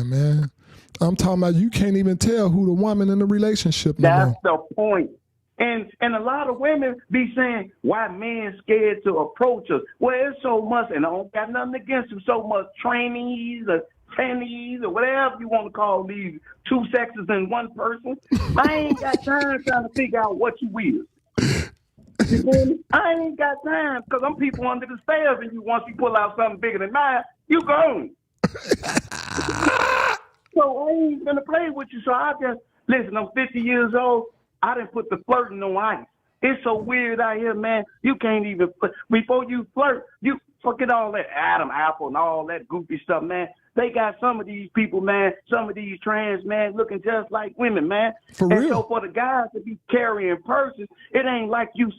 man. I'm talking about you can't even tell who the woman in the relationship no more. That's the point. And a lot of women be saying, why men scared to approach us? Well, it's so much, and I don't got nothing against them, so much trainees or pennies or whatever you want to call these two sexes in one person. I ain't got time trying to figure out what you is. You feel me? I ain't got time because I'm people under the stairs, and once you pull out something bigger than mine, you gone. So I ain't gonna play with you. So I just listen. I'm 50 years old. I didn't put the flirting on ice. It's so weird out here, man. You can't even before you flirt. You forget all that Adam Apple and all that goofy stuff, man. They got some of these people, man, some of these trans men looking just like women, man. For and real? so for the guys to be carrying purses, it ain't like you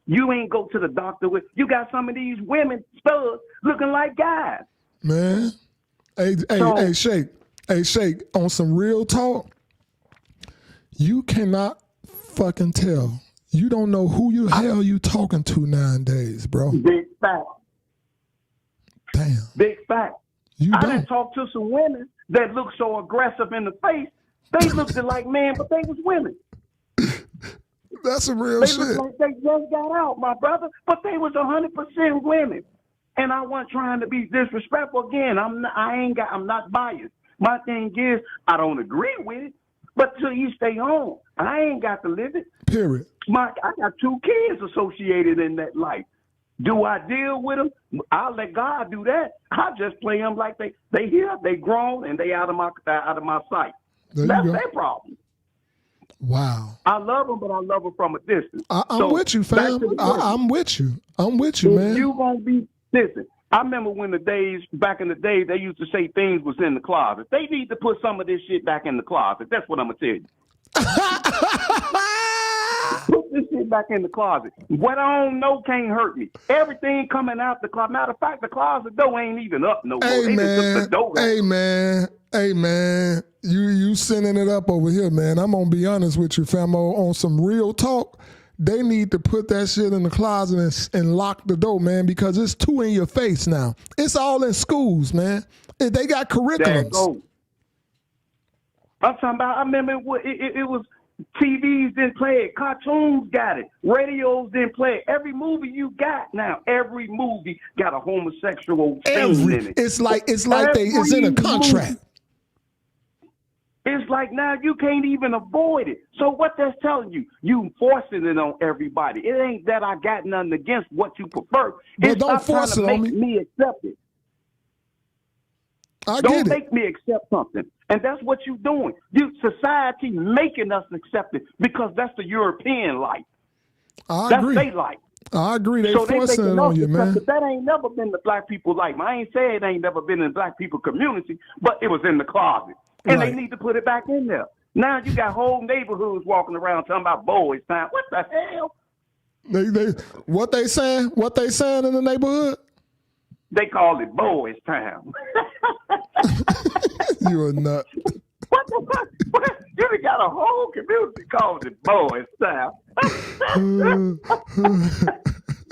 you ain't go to the doctor with. You got some of these women studs looking like guys. Man. Hey, Shake, on some real talk, you cannot fucking tell. You don't know who you hell you talking to nowadays, bro. Big fact. Damn. Big fact. I don't. done talked to some women that look so aggressive in the face. They looked like men, but they was women. That's some real They shit. looked like they just got out, my brother, but they was 100% women. And I wasn't trying to be disrespectful. Again, I'm not biased. My thing is, I don't agree with it, but till you stay home, I ain't got to live it. Period. I got 2 kids associated in that life. Do I deal with them? I'll let God do that. I just play them like they here, they grown, and they out of my sight. That's their problem. Wow. I love them, but I love them from a distance. I'm with you, fam. I'm with you. I'm with you, man. You gonna be listen. I remember when back in the day, they used to say things was in the closet. They need to put some of this shit back in the closet. That's what I'm gonna tell you. Put this shit back in the closet. What I don't know can't hurt me. Everything coming out the closet. Matter of fact, the closet door ain't even up no more. Hey, man. You sending it up over here, man. I'm gonna be honest with you, fam. On some real talk, they need to put that shit in the closet and lock the door, man, because it's too in your face now. It's all in schools, man. They got curriculums. I'm talking about, I remember it was TVs didn't play it, cartoons got it, radios didn't play it. Every movie you got now, every movie got a homosexual thing in it. It's like it's in a contract. Movie. It's like now you can't even avoid it. So what that's telling you, you forcing it on everybody. It ain't that I got nothing against what you prefer. But don't force it on me accept it. Don't make me accept something. And that's what you're doing. Society making us accept it because that's the European life. I agree. That's their life. I agree. They forcing it on you, man. That ain't never been the black people life. I ain't saying it ain't never been in the black people community, but it was in the closet. And They need to put it back in there. Now you got whole neighborhoods walking around talking about boys time. What the hell? What they saying in the neighborhood? They call it boys time. You a nut. What the fuck? You got a whole community called it boys time. Man,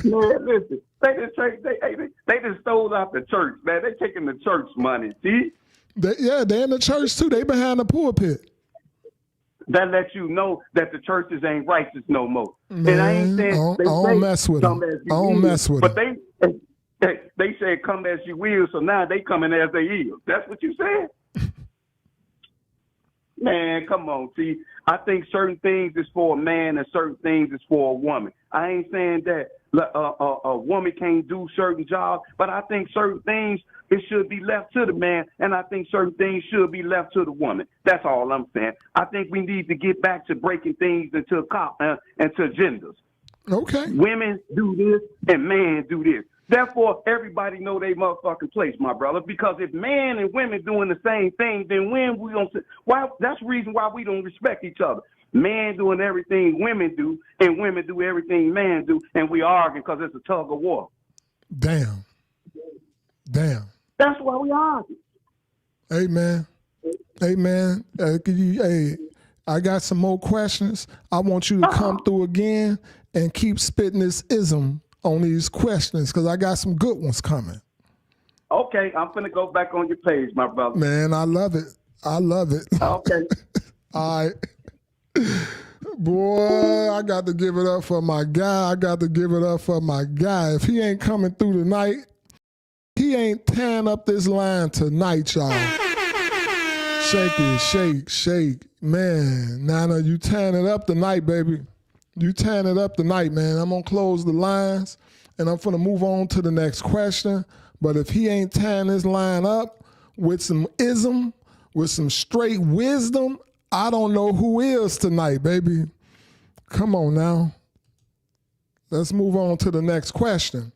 listen. They just stole out the church, man. They taking the church money, see? They in the church too. They behind the pulpit. that lets you know that the churches ain't righteous no more. Man, and I ain't saying I don't mess with them. I don't mess with but them. they said come as you will, so now they coming as they is. That's what you said? Man, come on. See, I think certain things is for a man and certain things is for a woman. I ain't saying that a woman can't do certain jobs, but I think certain things, it should be left to the man, and I think certain things should be left to the woman. That's all I'm saying. I think we need to get back to breaking things into genders. Okay. Women do this and men do this. Therefore, everybody know they motherfucking place, my brother. Because if men and women doing the same thing, then when we don't, that's the reason why we don't respect each other. Men doing everything women do, and women do everything men do, and we argue because it's a tug of war. Damn. That's why we argue. Hey, man. I got some more questions. I want you to come through again and keep spitting this ism on these questions because I got some good ones coming. Okay, I'm finna go back on your page, my brother. Man, I love it. Okay. All right. Boy, I got to give it up for my guy. If he ain't coming through tonight, he ain't tearing up this line tonight, y'all. Shake it, shake. Man, Nana, you tearing it up tonight, baby. You tearing it up tonight, man. I'm going to close the lines, and I'm going to move on to the next question. But if he ain't tearing this line up with some ism, with some straight wisdom, I don't know who is tonight, baby. Come on now. Let's move on to the next question.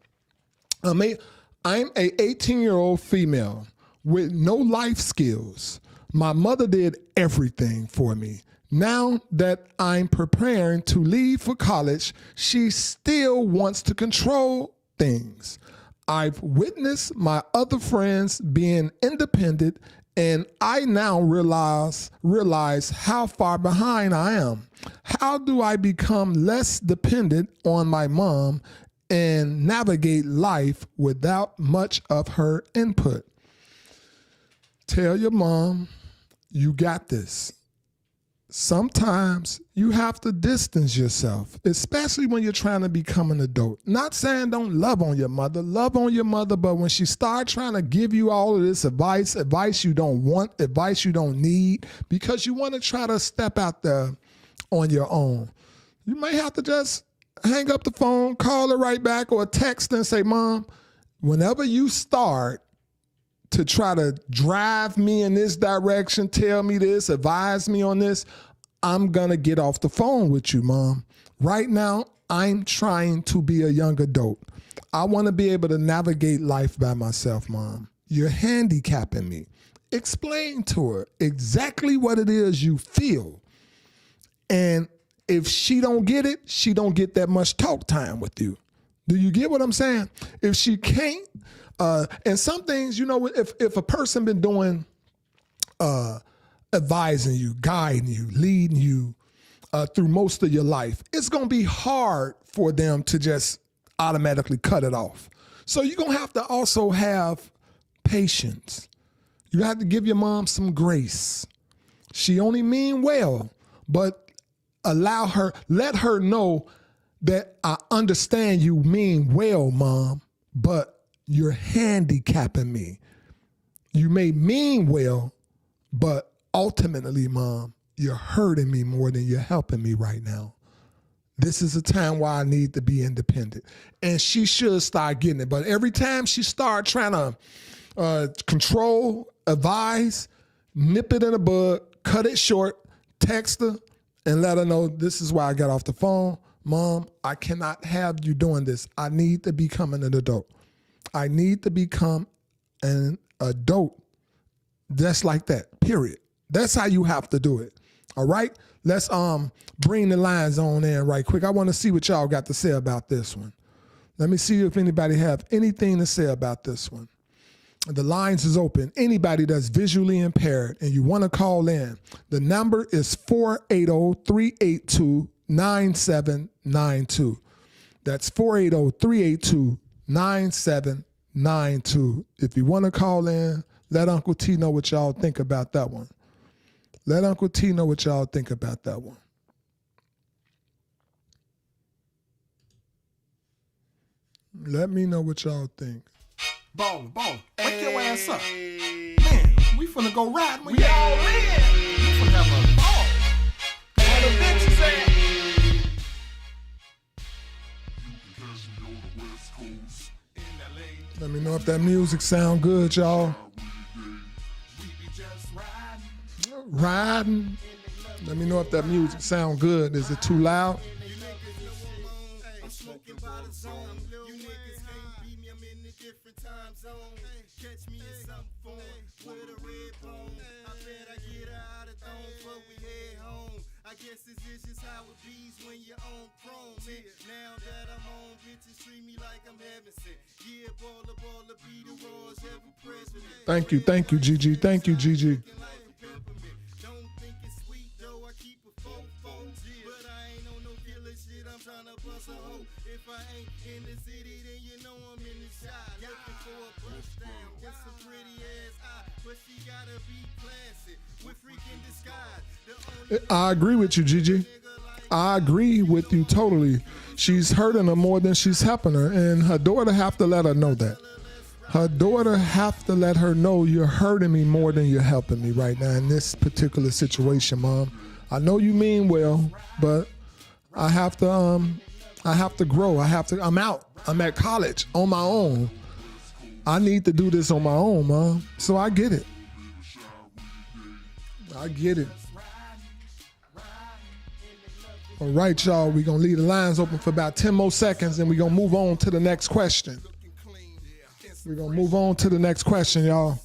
I'm a 18-year-old female with no life skills. My mother did everything for me. Now that I'm preparing to leave for college, she still wants to control things. I've witnessed my other friends being independent, and I now realize how far behind I am. How do I become less dependent on my mom and navigate life without much of her input? Tell your mom you got this. Sometimes you have to distance yourself, especially when you're trying to become an adult. Not saying don't love on your mother, but when she starts trying to give you all of this advice you don't want, advice you don't need, because you want to try to step out there on your own, you may have to just hang up the phone, call her right back, or text and say, Mom, whenever you start to try to drive me in this direction, tell me this, advise me on this, I'm going to get off the phone with you, Mom. Right now, I'm trying to be a young adult. I want to be able to navigate life by myself, Mom. You're handicapping me. Explain to her exactly what it is you feel. And if she don't get it, she don't get that much talk time with you. Do you get what I'm saying? If she can't, and some things, you know, if a person been doing, advising you, guiding you, leading you through most of your life, it's going to be hard for them to just automatically cut it off. So you're going to have to also have patience. You have to give your mom some grace. She only mean well, but let her know that I understand you mean well, Mom, but you're handicapping me. You may mean well, but ultimately, Mom, you're hurting me more than you're helping me right now. This is a time where I need to be independent. And she should start getting it. But every time she start trying to control, advise, nip it in the bud, cut it short, text her, and let her know this is why I got off the phone. Mom, I cannot have you doing this. I need to become an adult. I need to become an adult. Just like that, period. That's how you have to do it. All right? Let's bring the lines on in right quick. I want to see what y'all got to say about this one. Let me see if anybody have anything to say about this one. The lines is open. Anybody that's visually impaired and you want to call in, the number is 480-382-9792. That's 480-382-9792. If you want to call in, let Uncle T know what y'all think about that one. Let Uncle T know what y'all think about that one. Let me know what y'all think. Ball, wake your ass up. Man, we finna go riding when y'all in. We finna have a ball. All the bitches at. Let me know if that music sound good, y'all. Riding. Let me know if that music sound good. Is it too loud? I guess this is just how it be when you're on chrome, man. Now that I'm on, bitches treat me like I'm heaven sent. Yeah, baller, be the Royals, every president. Thank you, Gigi. Thank you, Gigi. Don't think it's sweet though, I keep a fofo. But I ain't on no killer shit, I'm tryna bust a hoe. If I ain't in the city, then you know I'm in the shot. Looking for a bust down with some pretty ass eye. But she gotta be classy with freaking disguise. I agree with you, Gigi. I agree with you totally. She's hurting her more than she's helping her, and her daughter have to let her know that. Her daughter have to let her know you're hurting me more than you're helping me right now in this particular situation, Mom. I know you mean well, but I have to grow. I'm out. I'm at college on my own. I need to do this on my own, Mom. So I get it. I get it. All right, y'all, we're going to leave the lines open for about 10 more seconds, and we're going to move on to the next question. We're going to move on to the next question, y'all.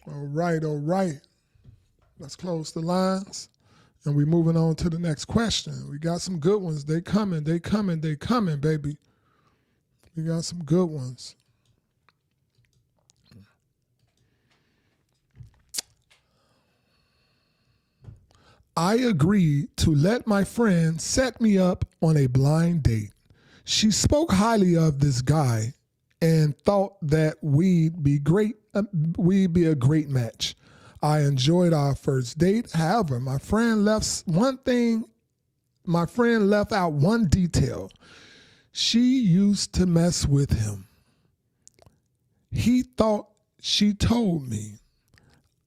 All right. Let's close the lines, and we're moving on to the next question. We got some good ones. They coming, baby. We got some good ones. I agreed to let my friend set me up on a blind date. She spoke highly of this guy and thought that we'd be a great match. I enjoyed our first date. However, my friend left out one detail. She used to mess with him. He thought she told me.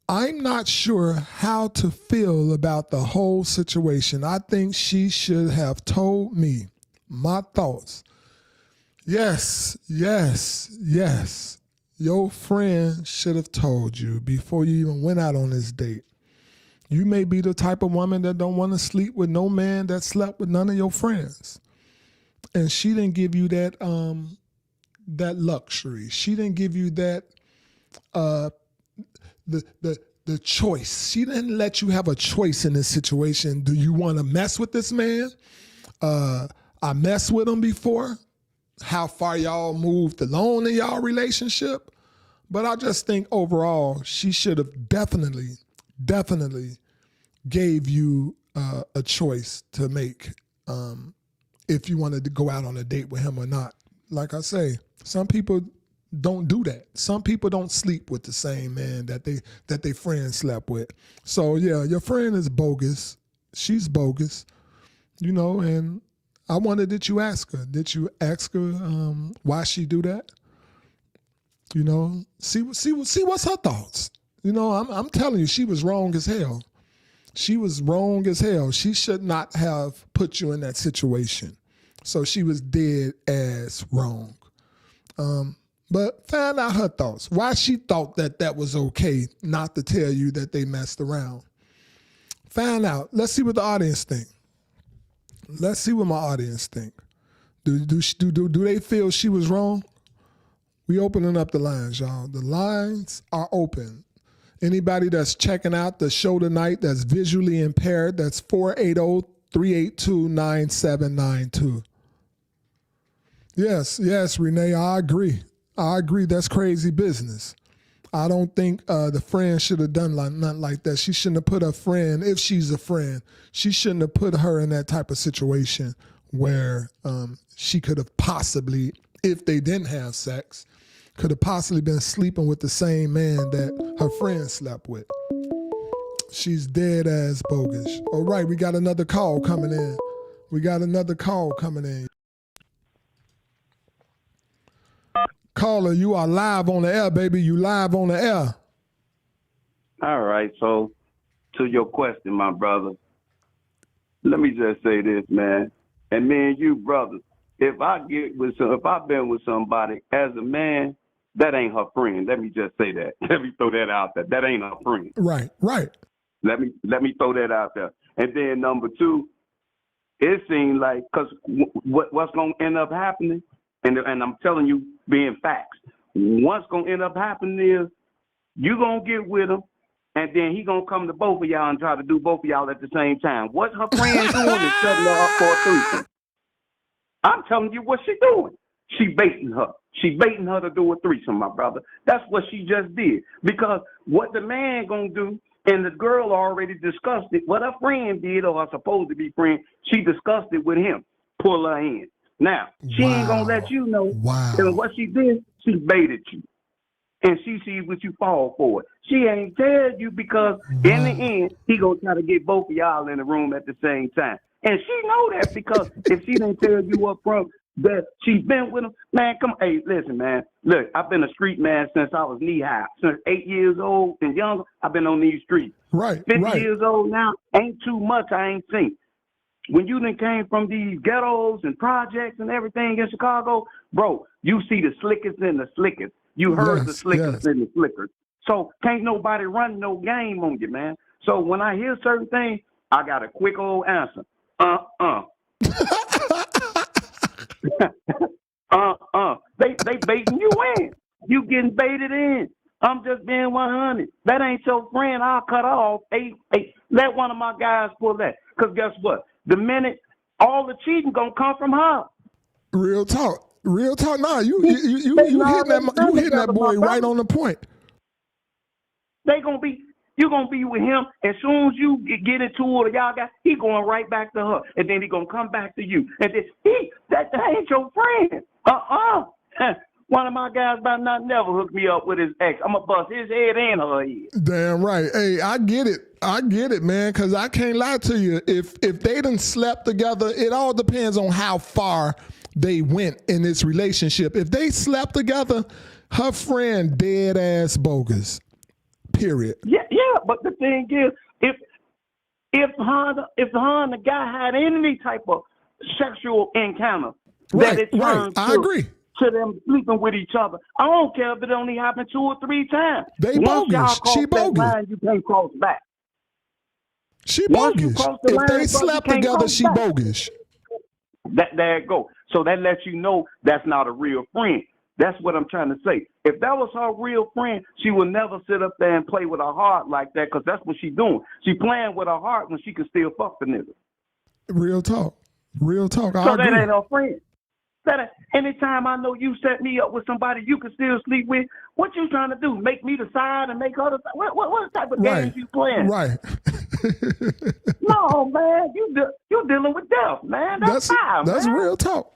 I'm not sure how to feel about the whole situation. I think she should have told me. My thoughts. Yes. Your friend should have told you before you even went out on this date. You may be the type of woman that don't want to sleep with no man that slept with none of your friends. And she didn't give you that luxury. She didn't give you that the choice. She didn't let you have a choice in this situation. Do you want to mess with this man? I messed with him before. How far y'all moved along in y'all relationship? But I just think overall she should have definitely gave you a choice to make. If you wanted to go out on a date with him or not. Like I say, some people don't do that. Some people don't sleep with the same man that they friends slept with. So yeah, your friend is bogus. She's bogus, and I wonder, did you ask her? Did you ask her why she do that? See what's her thoughts. I'm telling you, she was wrong as hell. She was wrong as hell. She should not have put you in that situation. So she was dead ass wrong. But find out her thoughts. Why she thought that was okay not to tell you that they messed around. Find out. Let's see what the audience think. Let's see what my audience think. Do they feel she was wrong? We opening up the lines, y'all. The lines are open. Anybody that's checking out the show tonight that's visually impaired, that's 480-382-9792. Yes, Renee, I agree. That's crazy business. I don't think the friend should have done nothing like that. She shouldn't have put her friend, if she's a friend, she shouldn't have put her in that type of situation where she could have possibly, if they didn't have sex, could have possibly been sleeping with the same man that her friend slept with. She's dead ass bogus. All right, we got another call coming in. Caller, you are live on the air, baby. You live on the air. All right, so to your question, my brother, let me just say this, man. And me and you, brothers, if I've been with somebody as a man, that ain't her friend. Let me just say that. Let me throw that out there. That ain't her friend. Right. Let me throw that out there. And then number two, it seems like, because what's going to end up happening, and I'm telling you, being facts, what's going to end up happening is you going to get with him, and then he going to come to both of y'all and try to do both of y'all at the same time. What's her friend doing is setting her up for a threesome. I'm telling you what she doing. She baiting her. She baiting her to do a threesome, my brother. That's what she just did. Because what the man going to do, and the girl already discussed it, what her friend did, or her supposed to be friend, she discussed it with him. Pull her in. Now, she ain't going to let you know. Wow. And what she did, she baited you. And she sees what you fall for it. She ain't tell you because in the end, he going to try to get both of y'all in the room at the same time. And she know that because if she didn't tell you up front that she's been with him, man, come on. Hey, listen, man. Look, I've been a street man since I was knee high. Since 8 years old and younger, I've been on these streets. Right. 50 years old now, ain't too much I ain't seen. When you done came from these ghettos and projects and everything in Chicago, bro, you see the slickest and the slickest. You heard the slickest and the slickers. So can't nobody run no game on you, man. So when I hear certain things, I got a quick old answer. They baiting you in. You getting baited in. I'm just being 100. That ain't your friend. I'll cut off. Hey, let one of my guys pull that. Because guess what? The minute all the cheating gonna come from her. Real talk. Nah, you hitting that boy right on the point. You gonna be with him. As soon as you get into it, y'all got, he going right back to her, and then he gonna come back to you, and then that ain't your friend. One of my guys about not never hooked me up with his ex. I'm gonna bust his head and her head. Damn right. Hey, I get it, man. Because I can't lie to you. If they done slept together, it all depends on how far they went in this relationship. If they slept together, her friend dead ass bogus. Period. Yeah. But the thing is, if her and the guy had any type of sexual encounter, that it turned I agree. To them sleeping with each other. I don't care if it only happened 2 or 3 times. They Once bogus. She bogus. Line, you can't cross back. She bogus. If they slept together, she bogus. There it go. So that lets you know that's not a real friend. That's what I'm trying to say. If that was her real friend, she would never sit up there and play with her heart like that, because that's what she's doing. She playing with her heart when she can still fuck the nigga. Real talk. So that ain't her friend. Anytime I know you set me up with somebody you can still sleep with, what you trying to do? Make me the side and make her the side? What type of games you playing? Right. No, man, you dealing with death, man. That's real talk.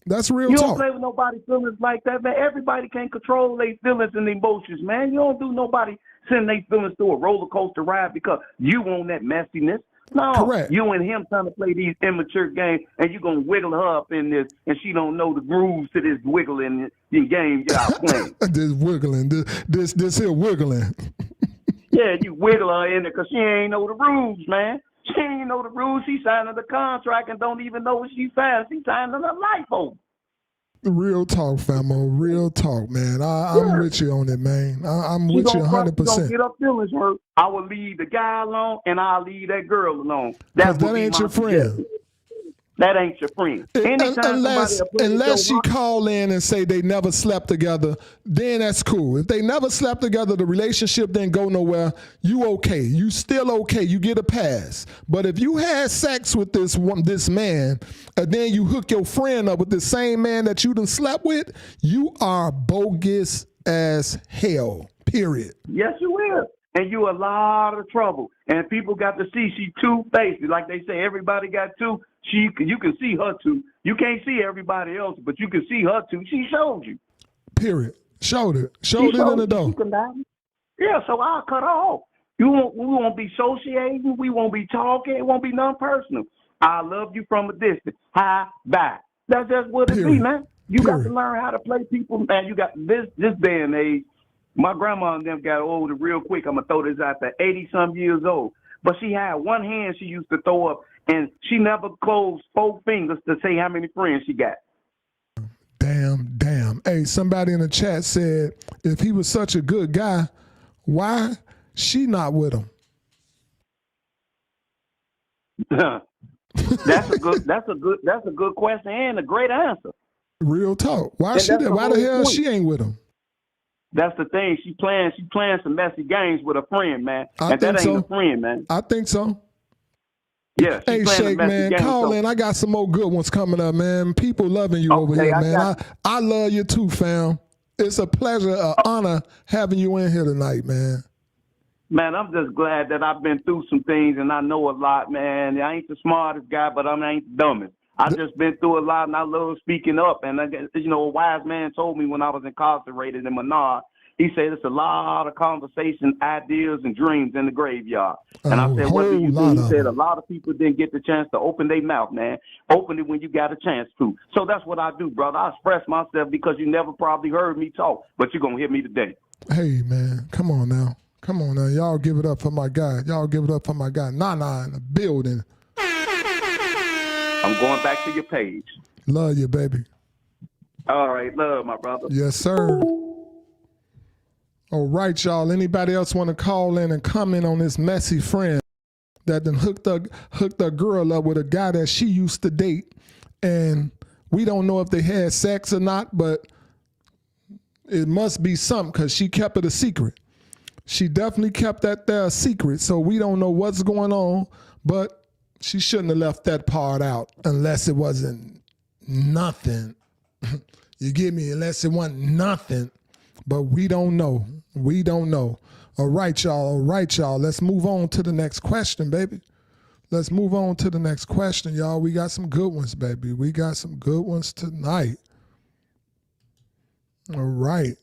That's real you talk. You don't play with nobody's feelings like that, man. Everybody can't control their feelings and emotions, man. You don't do nobody send their feelings through a roller coaster ride because you want that messiness. No, correct. You and him trying to play these immature games, and you gonna wiggle her up in this, and she don't know the grooves to this wiggling the game y'all playing. This wiggling, this here wiggling. Yeah, you wiggle her in there because she ain't know the rules, man. She ain't know the rules. She signing the contract and don't even know what she signed. She signing her life over. Real talk, famo. Real talk, man. I'm with you on it, man. I'm with you 100%. Don't get her feelings hurt. I will leave the guy alone, and I'll leave that girl alone. That ain't your friend. That ain't your friend. Unless she call in and say they never slept together, then that's cool. If they never slept together, the relationship didn't go nowhere, you okay. You still okay. You get a pass. But if you had sex with this man, and then you hook your friend up with the same man that you done slept with, you are bogus as hell. Period. Yes, you will. And you a lot of trouble. And people got to see she two-faced. Like they say, everybody got two. You can see her two. You can't see everybody else, but you can see her two. She showed you. Period. Showed it. Showed it in the door. Yeah, so I'll cut her off. We won't be associating. We won't be talking. It won't be nothing personal. I love you from a distance. Hi, bye. That's just what it be, man. You got to learn how to play people, man. You got this day and age. My grandma and them got older real quick. I'm going to throw this out there, 80-some years old. But she had one hand she used to throw up, and she never closed 4 fingers to say how many friends she got. Damn. Hey, somebody in the chat said, if he was such a good guy, why she not with him? That's a good question and a great answer. Real talk. Why the hell she ain't with him? That's the thing. She playing some messy games with a friend, man. And that ain't a friend, man. I think so. Yeah. Hey, Shake, man, call in. I got some more good ones coming up, man. People loving you over here, man. I love you too, fam. It's a pleasure, an honor having you in here tonight, man. Man, I'm just glad that I've been through some things and I know a lot, man. I ain't the smartest guy, but I ain't the dumbest. I've just been through a lot, and I love speaking up. And, a wise man told me when I was incarcerated in Menard, he said it's a lot of conversation, ideas, and dreams in the graveyard. And I said, what do you do? He said a lot of people didn't get the chance to open their mouth, man. Open it when you got a chance to. So that's what I do, brother. I express myself because you never probably heard me talk, but you're going to hear me today. Hey, man, come on now. Y'all give it up for my guy. Nana in the building. I'm going back to your page. Love you, baby. All right, love, my brother. Yes, sir. All right, y'all. Anybody else want to call in and comment on this messy friend that then hooked a girl up with a guy that she used to date, and we don't know if they had sex or not, but it must be something because she kept it a secret. She definitely kept that there a secret, so we don't know what's going on, but she shouldn't have left that part out unless it wasn't nothing. You get me? Unless it wasn't nothing. But we don't know. All right, y'all. Let's move on to the next question, baby. Let's move on to the next question, y'all. We got some good ones, baby. We got some good ones tonight. All right.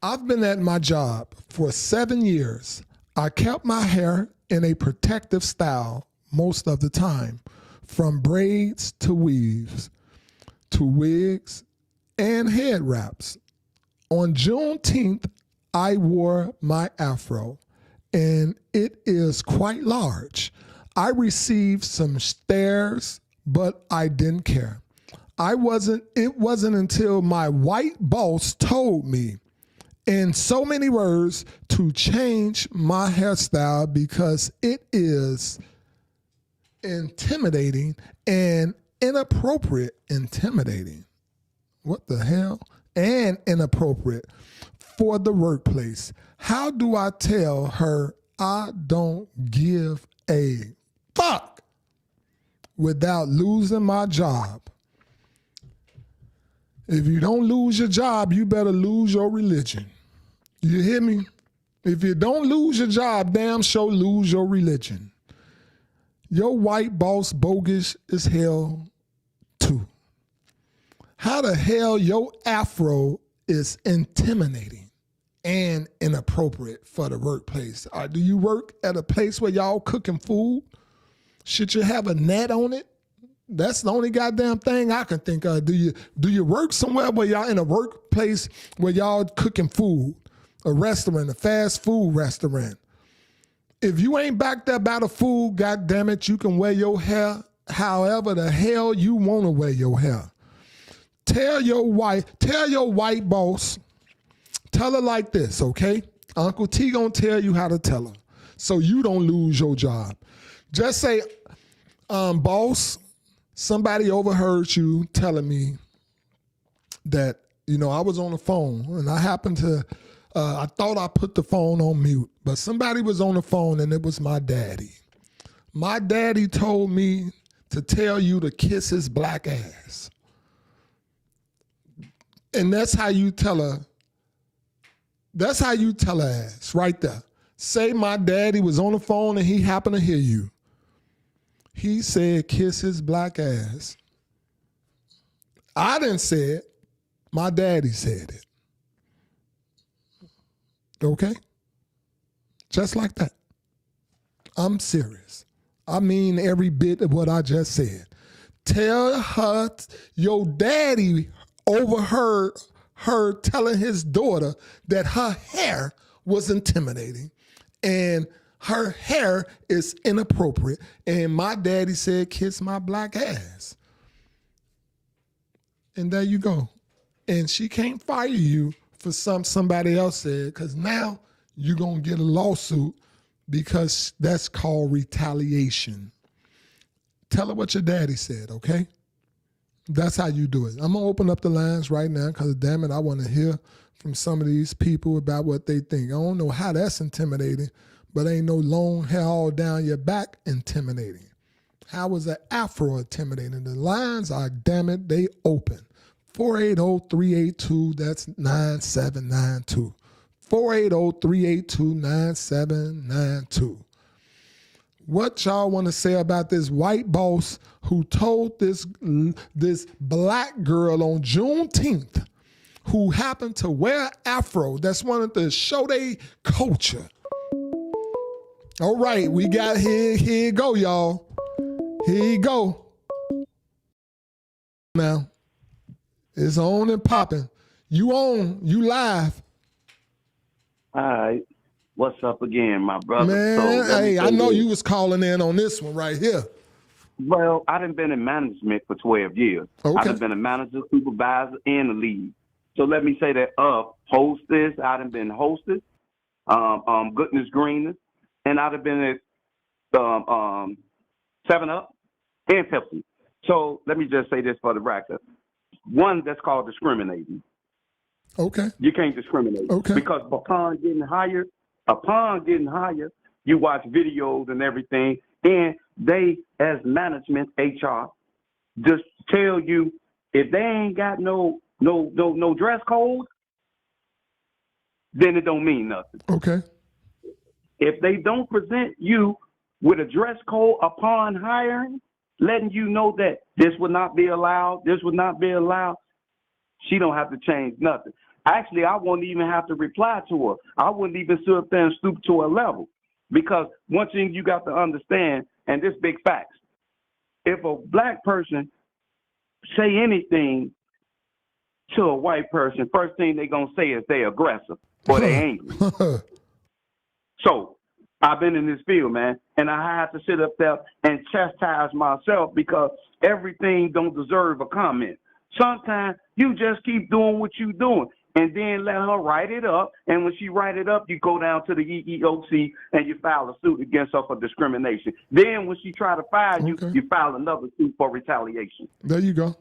I've been at my job for 7 years. I kept my hair in a protective style most of the time, from braids to weaves, to wigs and head wraps. On Juneteenth, I wore my afro, and it is quite large. I received some stares, but I didn't care. It wasn't until my white boss told me, in so many words, to change my hairstyle because it is intimidating and inappropriate. Intimidating. What the hell? And inappropriate for the workplace. How do I tell her I don't give a fuck without losing my job? If you don't lose your job, you better lose your religion. You hear me? If you don't lose your job, damn sure lose your religion. Your white boss bogus as hell too. How the hell your afro is intimidating and inappropriate for the workplace? Do you work at a place where y'all cooking food? Should you have a net on it? That's the only goddamn thing I can think of. Do you work somewhere where y'all in a workplace where y'all cooking food? A restaurant, a fast food restaurant. If you ain't backed up by the food, goddamn it, you can wear your hair however the hell you want to wear your hair. Tell your white boss, tell her like this, okay? Uncle T gonna tell you how to tell her so you don't lose your job. Just say, boss, somebody overheard you telling me that, I was on the phone and I happened to, I thought I put the phone on mute, but somebody was on the phone and it was my daddy. My daddy told me to tell you to kiss his black ass. And that's how you tell her That's how you tell her ass right there. Say my daddy was on the phone and he happened to hear you. He said, kiss his black ass. I didn't say it. My daddy said it. Okay? Just like that. I'm serious. I mean every bit of what I just said. Tell her your daddy overheard her telling his daughter that her hair was intimidating and her hair is inappropriate. And my daddy said, kiss my black ass. And there you go. And she can't fire you for somebody else said, because now you're going to get a lawsuit because that's called retaliation. Tell her what your daddy said, okay? That's how you do it. I'm going to open up the lines right now because, damn it, I want to hear from some of these people about what they think. I don't know how that's intimidating, but ain't no long hair all down your back intimidating. How is an afro intimidating? The lines are, damn it, they open. 480-382, that's 9792. 480-382-9792. What y'all want to say about this white boss who told this black girl on Juneteenth who happened to wear afro, that's one of the show they culture. All right, we got here you go, y'all. Here you go. Now, it's on and popping. You on, you live. All right. What's up again, my brother? Man, So, hey, I know you was calling in on this one right here. Well, I done been in management for 12 years. Okay. I done been a manager, supervisor, and a lead. So let me say that hostess, I done been hostess, goodness greenness, and I done been at 7-Up and Pepsi. So let me just say this for the record. One, that's called discriminating. Okay. You can't discriminate. Okay. Because upon getting hired, you watch videos and everything, and they, as management, HR, just tell you if they ain't got no dress code, then it don't mean nothing. Okay. If they don't present you with a dress code upon hiring, letting you know that this would not be allowed, she don't have to change nothing. Actually, I won't even have to reply to her. I wouldn't even sit up there and stoop to her level. Because one thing you got to understand, and this big facts, if a black person say anything to a white person, first thing they going to say is they aggressive or they angry. So I've been in this field, man, and I have to sit up there and chastise myself because everything don't deserve a comment. Sometimes you just keep doing what you're doing and then let her write it up. And when she write it up, you go down to the EEOC and you file a suit against her for discrimination. Then when she try to fire you, you file another suit for retaliation. There you go.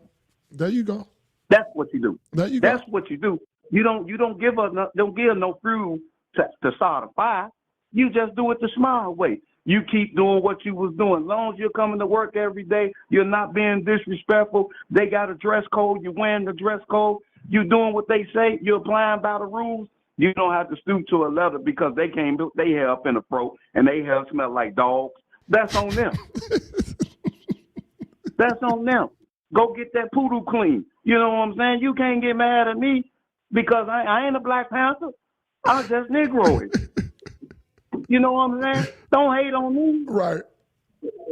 There you go. That's what you do. There you go. That's what you do. You don't give her no fuel to start a fire. You just do it the smart way. You keep doing what you was doing. As long as you're coming to work every day, you're not being disrespectful. They got a dress code. You're wearing the dress code. You're doing what they say. You're applying by the rules. You don't have to stoop to a leather because they came, they hair up in a fro and they hair smell like dogs. That's on them. That's on them. Go get that poodle clean. You know what I'm saying? You can't get mad at me because I ain't a Black Panther. I'm just Negroid. You know what I'm saying? Don't hate on me. Right.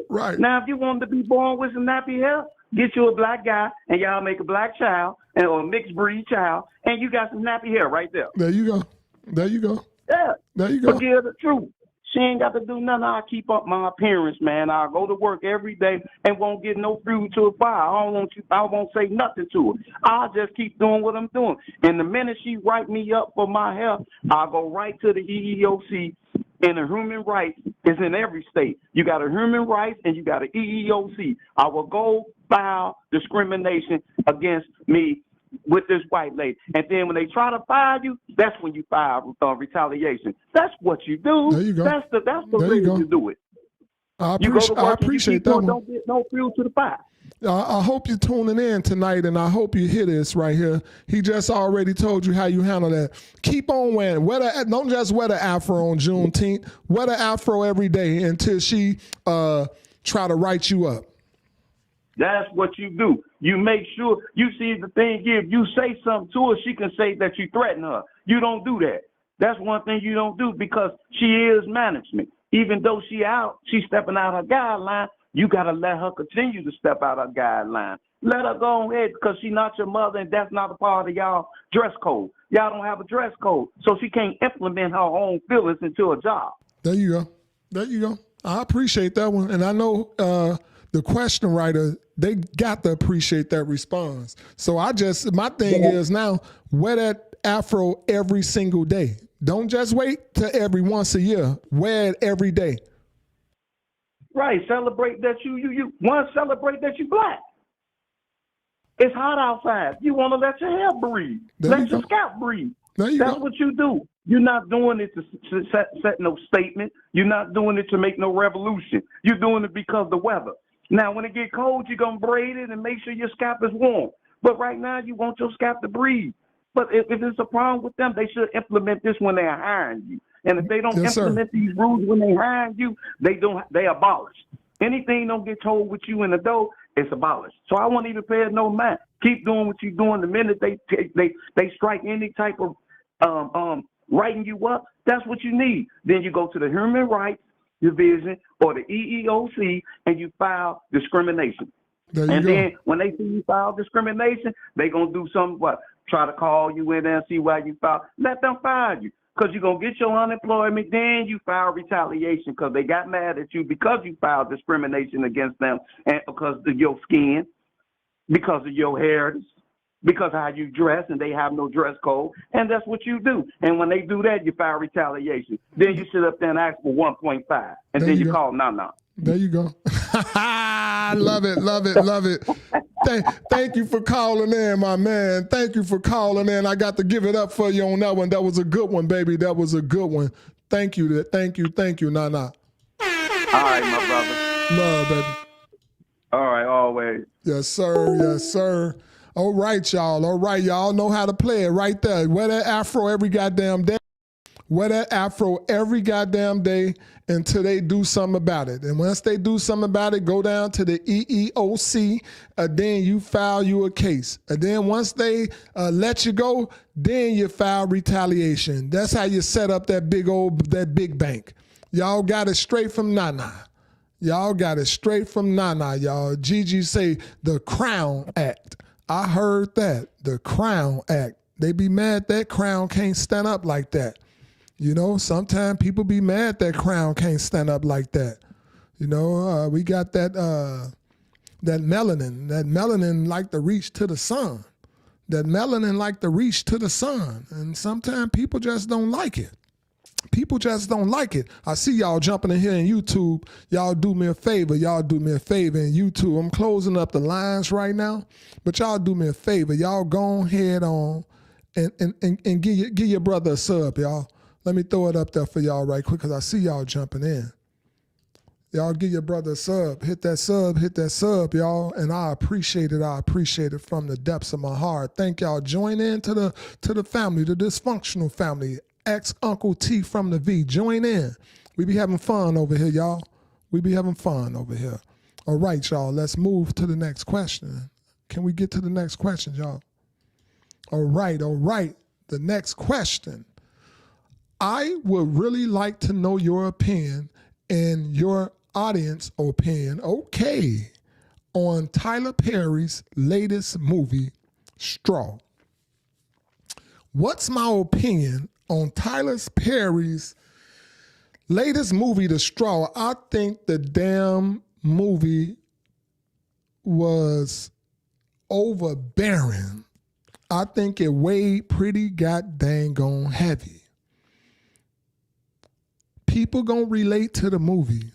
Right. Now, if you want to be born with some nappy hair, get you a black guy and y'all make a black child or a mixed breed child, and you got some nappy hair right there. There you go. There you go. Yeah. There you go. But give the truth. She ain't got to do nothing. I keep up my appearance, man. I go to work every day and won't get no fuel to a fire. I won't say nothing to her. I'll just keep doing what I'm doing. And the minute she write me up for my hair, I'll go right to the EEOC. And the human rights is in every state. You got a human rights and you got an EEOC. I will go file discrimination against me with this white lady. And then when they try to fire you, that's when you file retaliation. That's what you do. There you go. That's the way you do it. I You go to work appreciate and you that one. don't get no fuel to the fire. I hope you're tuning in tonight, and I hope you hear this right here. He just already told you how you handle that. Keep on wearing. Don't just wear the afro on Juneteenth. Wear the afro every day until she try to write you up. That's what you do. You make sure, you see the thing, if you say something to her, she can say that you threaten her. You don't do that. That's one thing you don't do because she is management. Even though she's stepping out her guideline, you got to let her continue to step out her guideline. Let her go ahead because she's not your mother and that's not a part of y'all dress code. Y'all don't have a dress code, so she can't implement her own feelings into a job. There you go. There you go. I appreciate that one. And I know the question writer, they got to appreciate that response. So my thing is now, wear that afro every single day. Don't just wait till every once a year. Wear it every day. Right. Celebrate that you want to celebrate that you black. It's hot outside. You want to let your hair breathe. Let your scalp breathe. That's what you do. You're not doing it to set no statement. You're not doing it to make no revolution. You're doing it because of the weather. Now, when it get cold, you're going to braid it and make sure your scalp is warm. But right now, you want your scalp to breathe. But if it's a problem with them, they should implement this when they're hiring you. And if they don't implement these rules when they hire you, they abolish. Anything don't get told with you in the door, it's abolished. So I won't even pay it no mind. Keep doing what you're doing. The minute they strike any type of writing you up, that's what you need. Then you go to the Human Rights Division or the EEOC and you file discrimination. Then when they see you file discrimination, they going to do something, try to call you in there and see why you filed. Let them fire you because you're going to get your unemployment. Then you file retaliation because they got mad at you because you filed discrimination against them and because of your skin, because of your heritage, because of how you dress, and they have no dress code. And that's what you do. And when they do that, you file retaliation. Then you sit up there and ask for 1.5, and then you call no. There you go. Love it, love it, love it. Thank you for calling in, my man. Thank you for calling in. I got to give it up for you on that one. That was a good one, baby. That was a good one. Thank you, Nana. All right, my brother. Love, baby. All right, always. Yes, sir. Yes, sir. All right, y'all. All right, y'all know how to play it right there. Wear that afro every goddamn day. Wear that afro every goddamn day until they do something about it. And once they do something about it, go down to the EEOC, then you file you a case. And then once they let you go, then you file retaliation. That's how you set up that big bank. Y'all got it straight from Nana. Y'all got it straight from Nana, y'all. Gigi say the Crown Act. I heard that, the Crown Act. They be mad that Crown can't stand up like that. You know, sometimes people be mad that Crown can't stand up like that. You know, we got that melanin like to reach to the sun. That melanin like to reach to the sun. And sometimes people just don't like it. People just don't like it. I see y'all jumping in here in YouTube. Y'all do me a favor. Y'all do me a favor in YouTube. I'm closing up the lines right now, but y'all do me a favor. Y'all go ahead on and give your brother a sub, y'all. Let me throw it up there for y'all right quick because I see y'all jumping in. Y'all give your brother a sub. Hit that sub, y'all. And I appreciate it. I appreciate it from the depths of my heart. Thank y'all. Join in to the family, the dysfunctional family. Uncle T from the V. Join in. We be having fun over here, y'all. We be having fun over here. All right, y'all. Let's move to the next question. Can we get to the next question, y'all? All right. The next question. I would really like to know your opinion and your audience opinion, okay, on Tyler Perry's latest movie, Straw. What's my opinion on Tyler Perry's latest movie, The Straw? I think the damn movie was overbearing. I think it weighed pretty goddamn gone heavy. People gonna relate to the movie.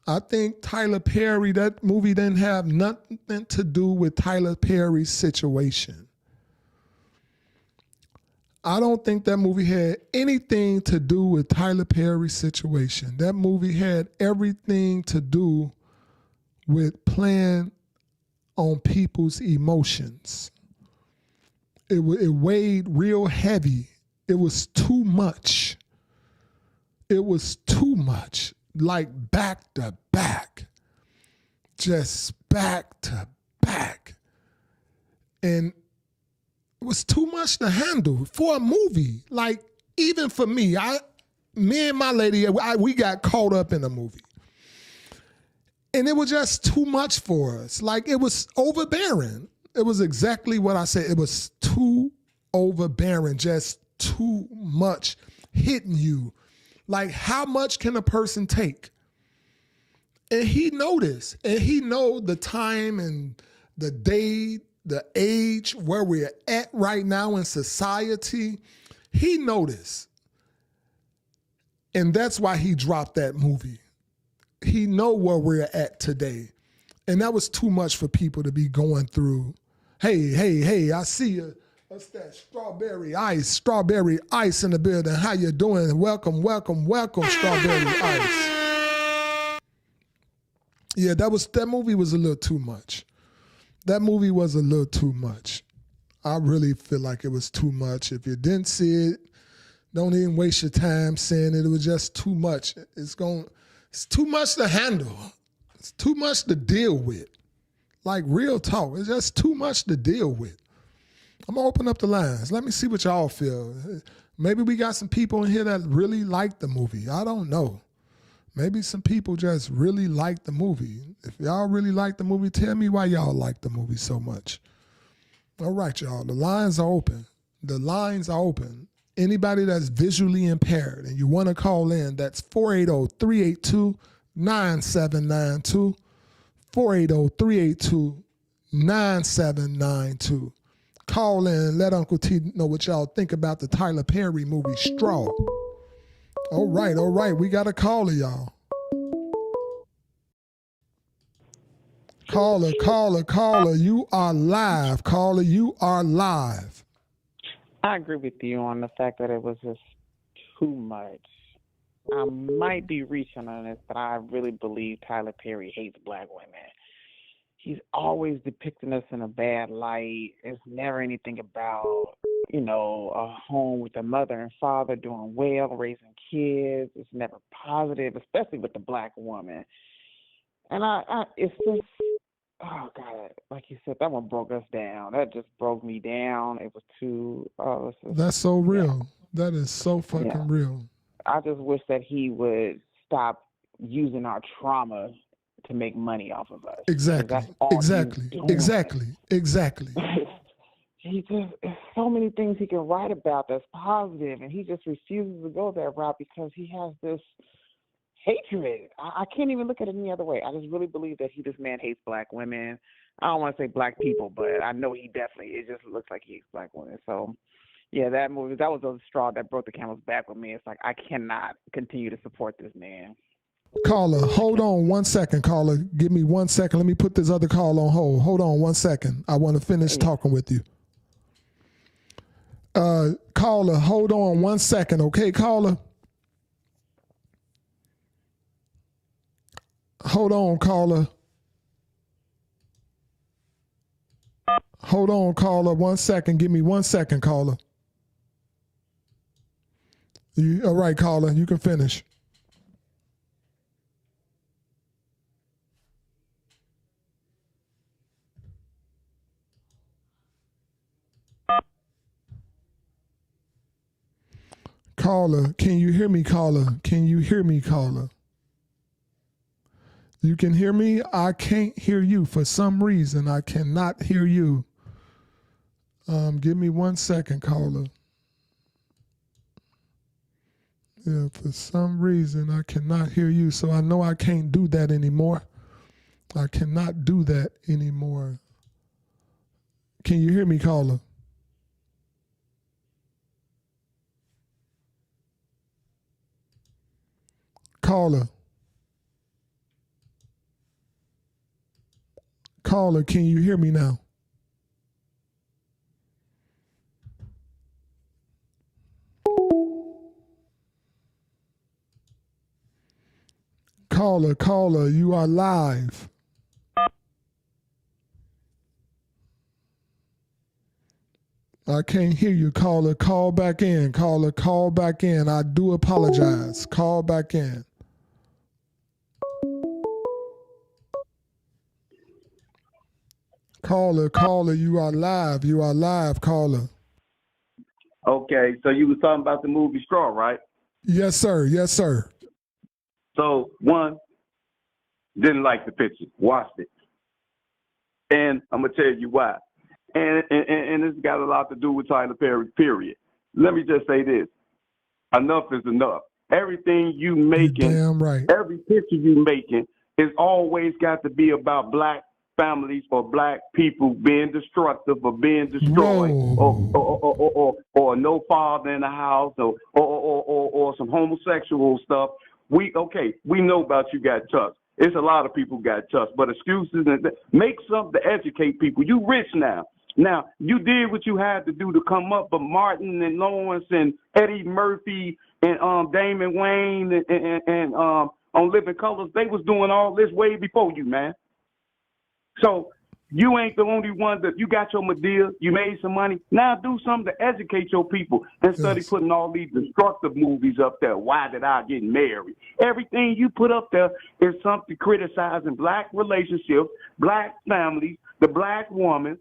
I think Tyler Perry, that movie didn't have nothing to do with Tyler Perry's situation. I don't think that movie had anything to do with Tyler Perry's situation. That movie had everything to do with playing on people's emotions. It weighed real heavy. It was too much. It was too much, like back to back, just back to back. And it was too much to handle for a movie. Like, even for me, me and my lady, we got caught up in the movie. And it was just too much for us. Like, it was overbearing. It was exactly what I said. It was too overbearing, just too much hitting you. Like, how much can a person take? And he noticed, and he know the time and the day, the age, where we're at right now in society. He noticed. And that's why he dropped that movie. He know where we're at today. And that was too much for people to be going through. Hey, I see you. What's that? Strawberry ice in the building. How you doing? Welcome, strawberry ice. Yeah, that movie was a little too much. That movie was a little too much. I really feel like it was too much. If you didn't see it, don't even waste your time saying it. It was just too much. It's too much to handle. It's too much to deal with. Like, real talk. It's just too much to deal with. I'm going to open up the lines. Let me see what y'all feel. Maybe we got some people in here that really like the movie. I don't know. Maybe some people just really like the movie. If y'all really like the movie, tell me why y'all like the movie so much. All right, y'all. The lines are open. The lines are open. Anybody that's visually impaired and you want to call in, that's 480-382-9792. 480-382-9792. Call in, let Uncle T know what y'all think about the Tyler Perry movie, Straw. All right, we got a caller, y'all. Caller, you are live. Caller, you are live. I agree with you on the fact that it was just too much. I might be reaching on this, but I really believe Tyler Perry hates black women. He's always depicting us in a bad light. It's never anything about, a home with a mother and father doing well, raising kids. It's never positive, especially with the black woman. And it's just, oh God, like you said, that one broke us down. That just broke me down. It was too. That's so real. Yeah. That is so fucking real. I just wish that he would stop using our trauma to make money off of us. Exactly. He just, there's so many things he can write about that's positive, and he just refuses to go that route because he has this hatred. I can't even look at it any other way. I just really believe that this man hates black women. I don't want to say black people, but I know he definitely, it just looks like he hates black women. So, yeah, that movie, that was the straw that broke the camel's back with me. It's like, I cannot continue to support this man. Caller, hold on 1 second, caller. Give me 1 second. Let me put this other call on hold. Hold on 1 second. I want to finish talking with you. Caller, hold on 1 second, okay, caller? Hold on, caller. Hold on, caller. 1 second. Give me 1 second, caller. All right, caller. You can finish. Caller, can you hear me, caller? Can you hear me, caller? You can hear me? I can't hear you. For some reason, I cannot hear you. Give me 1 second, caller. Yeah, for some reason, I cannot hear you. So I know I can't do that anymore. I cannot do that anymore. Can you hear me, caller? Caller. Caller, can you hear me now? Caller, you are live. I can't hear you, caller. Call back in, caller. Call back in. I do apologize. Call back in. Caller, you are live. You are live, caller. Okay, so you was talking about the movie Straw, right? Yes, sir. Yes, sir. So one, didn't like the picture, watched it. And I'm gonna tell you why. And this got a lot to do with Tyler Perry, period. Let me just say this. Enough is enough. Everything you making, damn right. every picture you making is always got to be about black families or black people being destructive or being destroyed or no father in the house or some homosexual stuff. We know about you got touched. It's a lot of people got touched, but excuses and make something to educate people. You rich now. Now, you did what you had to do to come up, but Martin and Lawrence and Eddie Murphy and Damon Wayne and on Living Colors, they was doing all this way before you, man. So you ain't the only one that you got your Medea, you made some money. Now do something to educate your people instead of putting all these destructive movies up there. Why did I get married? Everything you put up there is something criticizing black relationships, black families, the black woman.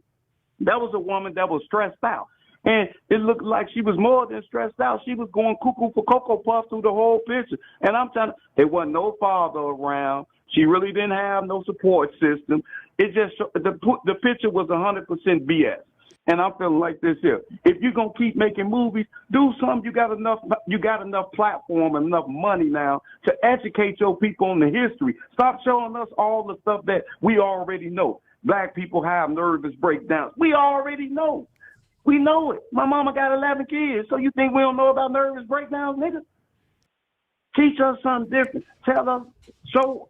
That was a woman that was stressed out. And it looked like she was more than stressed out. She was going cuckoo for Cocoa Puff through the whole picture. And I'm telling you, there wasn't no father around. She really didn't have no support system. It just, the picture was 100% BS. And I'm feeling like this here. If you're going to keep making movies, do something. You got enough platform and enough money now to educate your people on the history. Stop showing us all the stuff that we already know. Black people have nervous breakdowns. We already know. We know it. My mama got 11 kids, so you think we don't know about nervous breakdowns, nigga? Teach us something different. Tell us,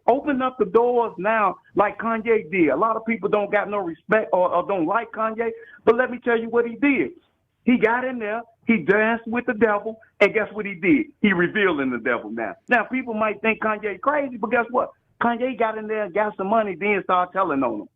open up the doors now like Kanye did. A lot of people don't got no respect or don't like Kanye, but let me tell you what he did. He got in there, he danced with the devil, and guess what he did? He revealing the devil now. Now, people might think Kanye crazy, but guess what? Kanye got in there and got some money, then started telling on him.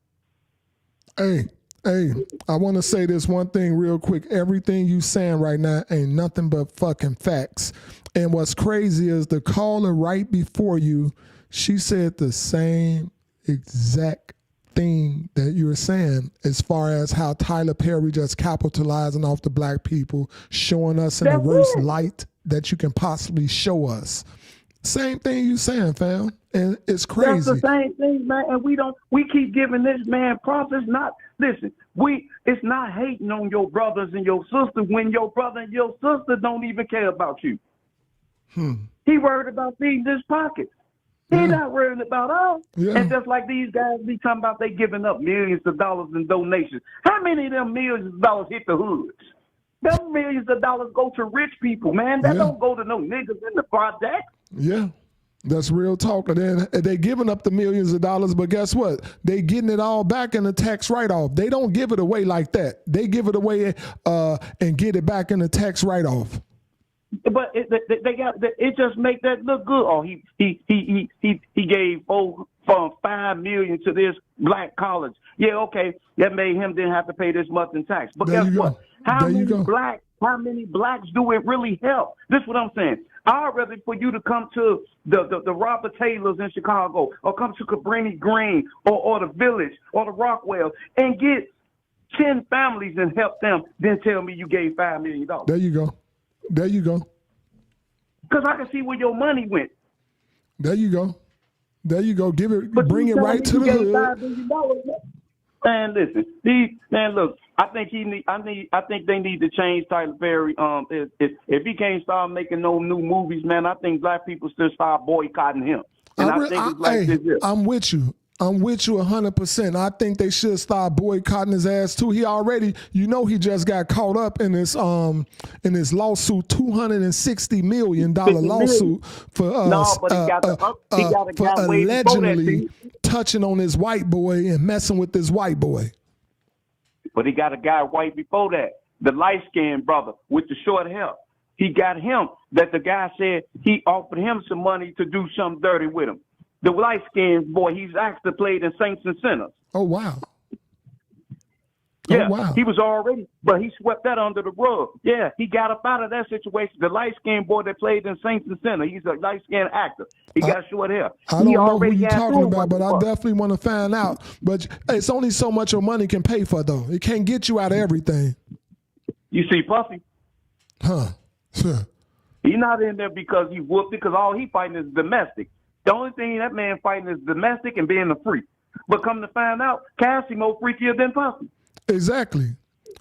Hey, I want to say this one thing real quick. Everything you saying right now ain't nothing but fucking facts. And what's crazy is the caller right before you, she said the same exact thing that you were saying as far as how Tyler Perry just capitalizing off the black people, showing us in the worst light that you can possibly show us. Same thing you saying, fam. And it's crazy. That's the same thing, man. And we keep giving this man props. It's not hating on your brothers and your sisters when your brother and your sister don't even care about you. He worried about feeding his pockets. He not worried about us. Yeah. And just like these guys be talking about they giving up millions of dollars in donations. How many of them millions of dollars hit the hoods? Them millions of dollars go to rich people, man. That don't go to no niggas in the project. Yeah. That's real talk. And then they giving up the millions of dollars, but guess what? They getting it all back in the tax write-off. They don't give it away like that. They give it away and get it back in the tax write-off. But it just make that look good. Oh, he gave from $5 million to this black college. Yeah, okay, that made him didn't have to pay this much in tax. But guess what? How many blacks do it really help? This is what I'm saying. I'd rather for you to come to the Robert Taylors in Chicago, or come to Cabrini Green, or the Village, or the Rockwell, and get 10 families and help them, then tell me you gave $5 million. There you go. Because I can see where your money went. There you go. Bring it right to the hood. $5 million. Man, listen. Look. I think they need to change Tyler Perry. If he can't start making no new movies, man, I think black people should start boycotting him. And I'm with you. I'm with you 100%. I think they should start boycotting his ass too. He already, he just got caught up in this lawsuit, $260 million lawsuit for allegedly touching on his white boy and messing with this white boy. But he got a guy white before that, the light-skinned brother with the short hair. He got him that the guy said he offered him some money to do something dirty with him. The light-skinned boy, he's actually played in Saints and Sinners. Oh, wow. Yeah, wow. he was already, but he swept that under the rug. Yeah, he got up out of that situation. The light-skinned boy that played in Saints and Sinners, he's a light-skinned actor. He got short hair. I He don't know who already you're had talking through about, but I what the fuck. definitely want to find out. But it's only so much your money can pay for, though. It can't get you out of everything. You see Puffy? Huh. He's not in there because he whooped it, because all he fighting is domestic. The only thing that man fighting is domestic and being a freak. But come to find out, Cassie more freakier than Puffy. Exactly.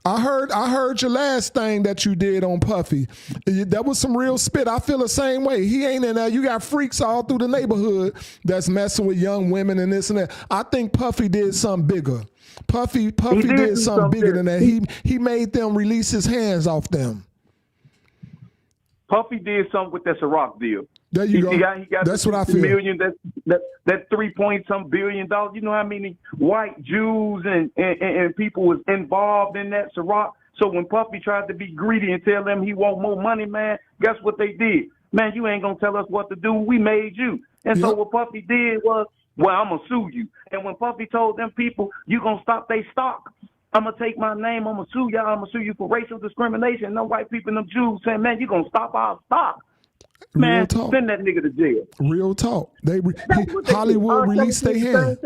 I heard your last thing that you did on Puffy. That was some real spit. I feel the same way. He ain't in there. You got freaks all through the neighborhood that's messing with young women and this and that. I think Puffy did something bigger. Puffy did something bigger than that. He made them release his hands off them. Puffy did something with that Ciroc deal. There you go. He got That's what I feel. Million, that 3-point-some billion dollars. You know how many white Jews and people was involved in that Ciroc? So when Puffy tried to be greedy and tell them he want more money, man, guess what they did? Man, you ain't gonna tell us what to do. We made you. And so what Puffy did was, well, I'm gonna sue you. And when Puffy told them people, you gonna stop they stock, I'm going to take my name, I'm going to sue y'all, I'm going to sue you for racial discrimination. No white people and them Jews saying, man, you going to stop our stock. Man, send that nigga to jail. Real talk. Hollywood released their hand.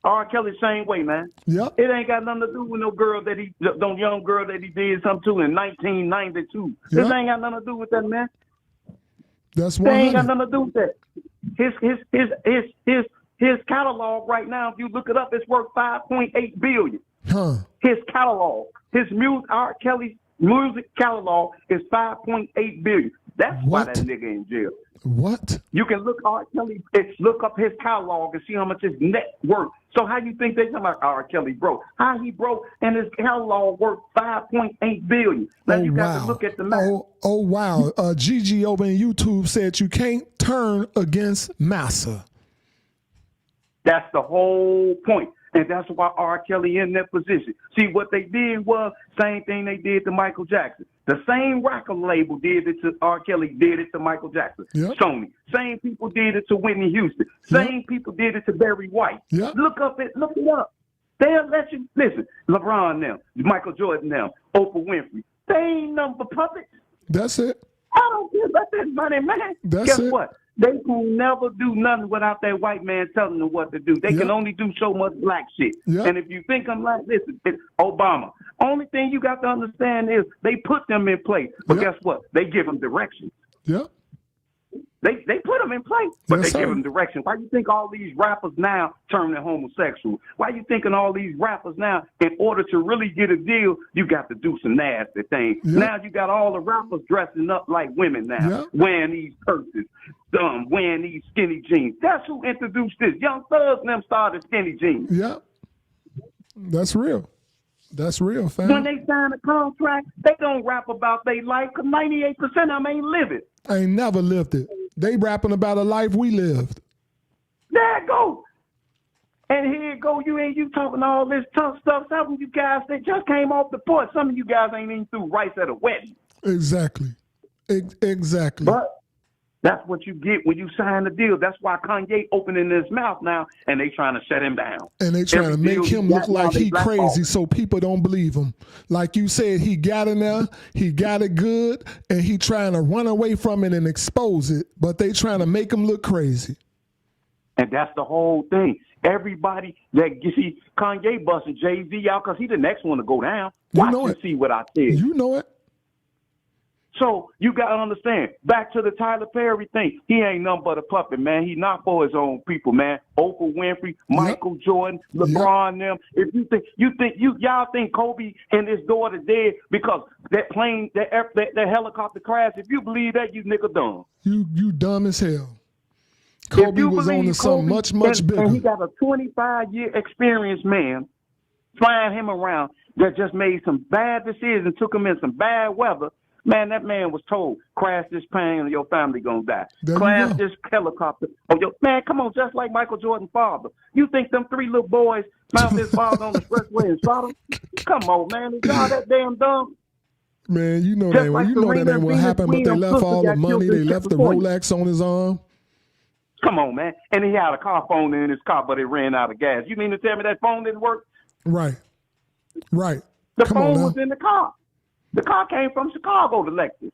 R. Kelly, same way, man. Yep. It ain't got nothing to do with no young girl that he did something to in 1992. Yep. This ain't got nothing to do with that, man. That's 100. They ain't got nothing to do with that. His catalog right now, if you look it up, it's worth $5.8 billion. Huh. His catalog, R. Kelly's music catalog is $5.8 billion. That's why that nigga in jail. What? You can look R. Kelly, look up his catalog and see how much his net worth. So how you think they talking about R. Kelly broke? How he broke and his catalog worth $5.8 billion. Now you got to look at the math. Oh wow. Gigi over in YouTube said you can't turn against Massa. That's the whole point. And that's why R. Kelly in that position. See, what they did was same thing they did to Michael Jackson. The same record label did it to R. Kelly, did it to Michael Jackson. Yep. Sony. Same people did it to Whitney Houston. Same people did it to Barry White. Yep. Look it up. They'll let you listen. LeBron now, Michael Jordan now, Oprah Winfrey. They ain't number puppets. That's it. I don't care about that money, man. Guess what? They can never do nothing without that white man telling them what to do. They can only do so much black shit. And if you think I'm like, listen, it's Obama. Only thing you got to understand is they put them in place. But guess what? They give them direction. Yeah. They put them in place, but they give them direction. Why you think all these rappers now turning homosexual? Why you thinking all these rappers now, in order to really get a deal, you got to do some nasty things. Now you got all the rappers dressing up like women now, wearing these purses, wearing these skinny jeans. That's who introduced this. Young Thugs and them started skinny jeans. Yeah. That's real. That's real, fam. When they sign a contract, they don't rap about their life because 98% of them ain't live it. I ain't never lived it. They rapping about a life we lived. There it go. And here it go. You talking all this tough stuff. Some of you guys that just came off the porch. Some of you guys ain't even through rice at a wedding. Exactly. Exactly. But that's what you get when you sign the deal. That's why Kanye opening his mouth now, and they trying to shut him down. And they trying to make him look like he crazy so people don't believe him. Like you said, he got in there, he got it good, and he trying to run away from it and expose it, but they trying to make him look crazy. And that's the whole thing. Everybody that you see Kanye busting Jay-Z out because he the next one to go down. Watch and see what I said. You know it. So you got to understand, back to the Tyler Perry thing, he ain't nothing but a puppet, man. He not for his own people, man. Oprah Winfrey, Michael Jordan, LeBron, them. If y'all think Kobe and his daughter dead because that plane, that helicopter crashed, if you believe that, you nigga dumb. You dumb as hell. Kobe was on to something much bigger. And he got a 25-year experience, man, flying him around that just made some bad decisions, took him in some bad weather. Man, that man was told, crash this plane and your family gonna die. Crash this helicopter. Man, come on, just like Michael Jordan's father. You think them 3 little boys found his father on the expressway and shot him? Come on, man. Is y'all that damn dumb? Man, you know that ain't what happened, but they left all the money. They left the Rolex on his arm. Come on, man. And he had a car phone in his car, but it ran out of gas. You mean to tell me that phone didn't work? Right. Right. The Come on phone now. was in the car. The car came from Chicago to Lexus.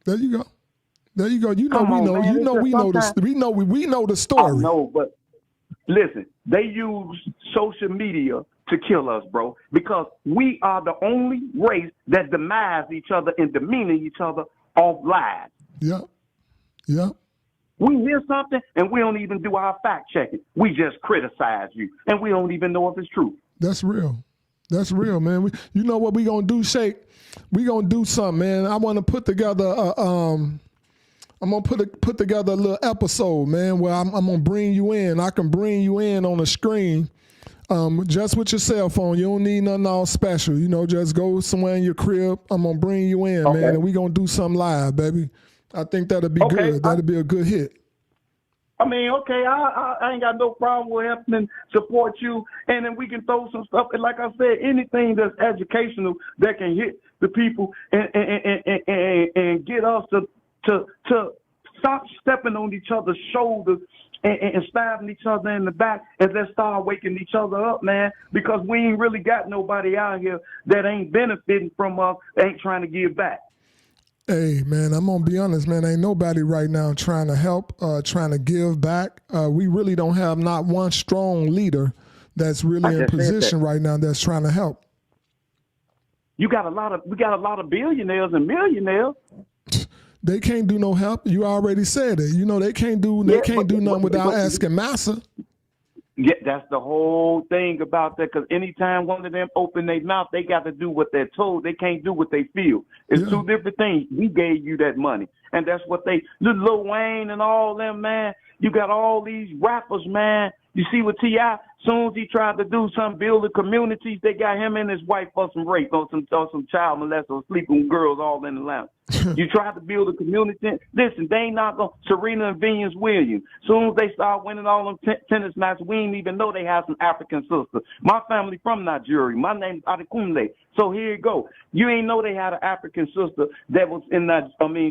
There you go. There you go. You know, Come we on, know. man. You It's know, just we know the. sometimes- We know the I story. know, but listen, they use social media to kill us, bro, because we are the only race that demise each other and demean each other off lies. Yep. Yep. We hear something and we don't even do our fact checking. We just criticize you and we don't even know if it's true. That's real. That's real, man. You know what we gonna do, Shake? We gonna do something, man. I want to put together I'm gonna put together a little episode, man, where I'm gonna bring you in. I can bring you in on the screen, just with your cell phone. You don't need nothing all special. You know, just go somewhere in your crib. I'm gonna bring you in, Okay. man, and we gonna do something live, baby. I think that'll be Okay. good. That'll be a good hit. I mean, okay, I ain't got no problem with helping support you, and then we can throw some stuff. And like I said, anything that's educational that can hit the people and get us to stop stepping on each other's shoulders and stabbing each other in the back, and let's start waking each other up, man, because we ain't really got nobody out here that ain't benefiting from us, ain't trying to give back. Hey, man, I'm going to be honest, man. Ain't nobody right now trying to help, trying to give back. We really don't have not one strong leader that's really in position right now that's trying to help. We got a lot of billionaires and millionaires. They can't do no help. You already said it. You know, they can't do nothing without asking Massa. Yeah, that's the whole thing about that, because anytime one of them open their mouth, they got to do what they're told. They can't do what they feel. It's two different things. We gave you that money, and that's what Lil Wayne and all them, man. You got all these rappers, man. You see what T.I., soon as he tried to do something, build the communities, they got him and his wife for some rape or some child molestation or sleeping with girls all in the lounge. You tried to build a community. Listen, they ain't not going to. Serena and Venus Williams, soon as they start winning all them tennis matches, we didn't even know they had some African sisters. My family from Nigeria. My name is Adekunle. So here you go. You ain't know they had an African sister that was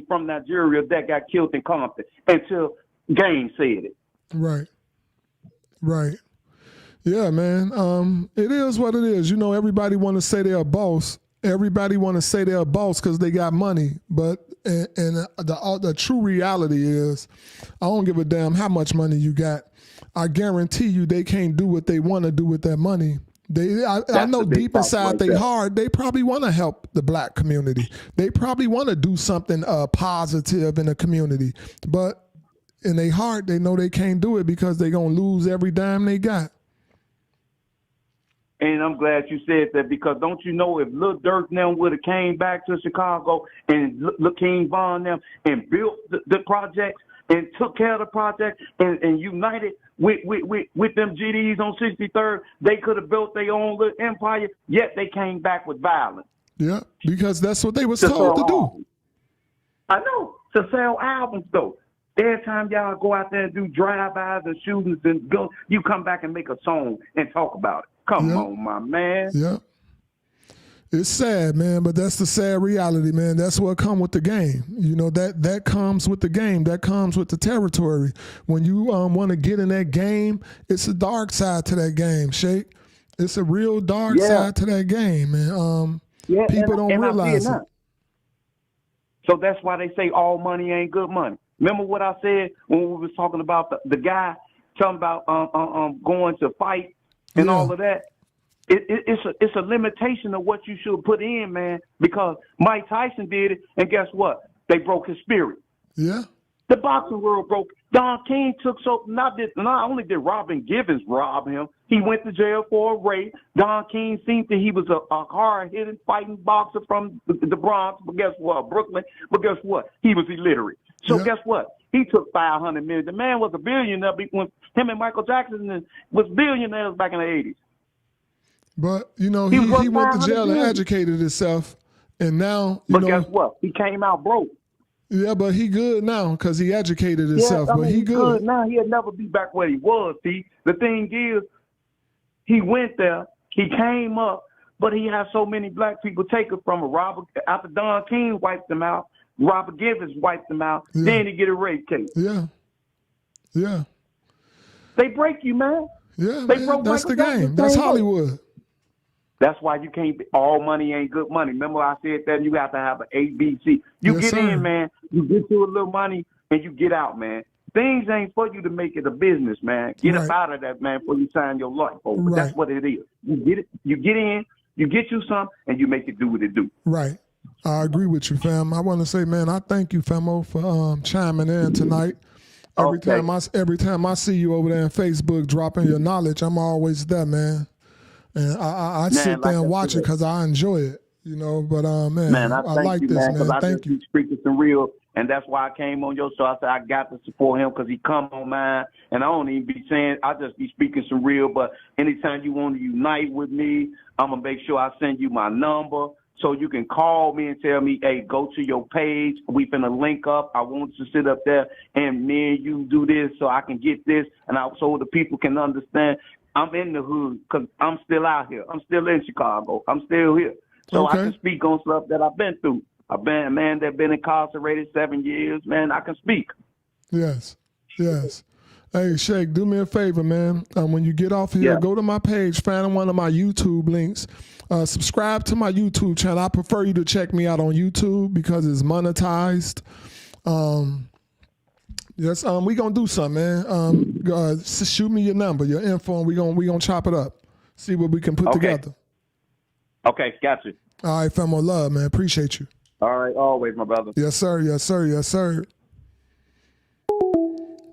from Nigeria that got killed in Compton until Game said it. Right. Right. Yeah, man. It is what it is. You know, everybody want to say they're a boss. Everybody want to say they're a boss because they got money. But the true reality is, I don't give a damn how much money you got. I guarantee you they can't do what they want to do with that money. I know deep inside their heart, they probably want to help the black community. They probably want to do something positive in the community. But in their heart, they know they can't do it because they're going to lose every dime they got. And I'm glad you said that, because don't you know, if Lil Durk and them would have came back to Chicago and King Von them and built the projects and took care of the project and united with them GDs on 63rd, they could have built their own little empire, yet they came back with violence. Yeah, because that's what they was told to do. I know, to sell albums, though. Every time y'all go out there and do drive-bys and shootings and go, you come back and make a song and talk about it. Come on, my man. Yeah. It's sad, man, but that's the sad reality, man. That's what comes with the game. You know, that comes with the game. That comes with the territory. When you want to get in that game, it's a dark side to that game, Shake. It's a real dark side to that game, man. People don't realize it. So that's why they say all money ain't good money. Remember what I said when we was talking about the guy talking about going to fight and all of that? It's a limitation of what you should put in, man, because Mike Tyson did it, and guess what? They broke his spirit. Yeah. The boxing world broke. Don King not only did Robin Givens rob him, he went to jail for a rape. Don King seemed that he was a hard-hitting, fighting boxer from the Bronx, but guess what? Brooklyn. But guess what? He was illiterate. So guess what? He took $500 million. The man was a billionaire when him and Michael Jackson was billionaires back in the 80s. But, you know, he went to jail and educated himself, and now, you know. But guess what? He came out broke. Yeah, but he good now because he educated himself. Yeah, but he good now. He'll never be back where he was. See, the thing is, he went there, he came up, but he had so many black people take it from him. After Don King wiped him out, Robert Givens wiped him out. Then he get a rape case. Yeah. They break you, man. Yeah, They man, broke that's the Michael Jackson game. That's same way. Hollywood. That's why you can't be, all money ain't good money. Remember I said that you have to have an ABC. You Yes, get sir. in, man. You get to a little money, and you get out, man. Things ain't for you to make it a business, man. Get Right. up out of that, man, before you sign your life over. Right. That's what it is. You get it. You get in. You get you some, and you make it do what it do. Right. I agree with you, fam. I want to say, man, I thank you, famo, for chiming in tonight. Every Okay. time I see you over there on Facebook dropping your knowledge, I'm always there, man. And I sit there and watch it because I enjoy it, you know. But man, I I thank like you, this, man, because man. I Thank just you. be speaking some real, and that's why I came on your show. I said I got to support him because he come on mine, and I don't even be saying, I just be speaking some real. But anytime you want to unite with me, I'm gonna make sure I send you my number so you can call me and tell me, hey, go to your page. We finna link up. I want to sit up there and me and you do this so I can get this, and so the people can understand. I'm in the hood because I'm still out here. I'm still in Chicago. I'm still here. So I Okay. can speak on stuff that I've been through. I've been a man that been incarcerated 7 years. Man, I can speak. Yes. Yes. Hey, Shake, do me a favor, man. When you get off here, Yeah. go to my page, find one of my YouTube links. Subscribe to my YouTube channel. I prefer you to check me out on YouTube because it's monetized. Yes, we gonna do something, man. Shoot me your number, your info, and we gonna chop it up. See what we can put Okay. together. Okay, got you. All right, fam, love, man. Appreciate you. All right, always, my brother. Yes, sir. Yes, sir. Yes, sir.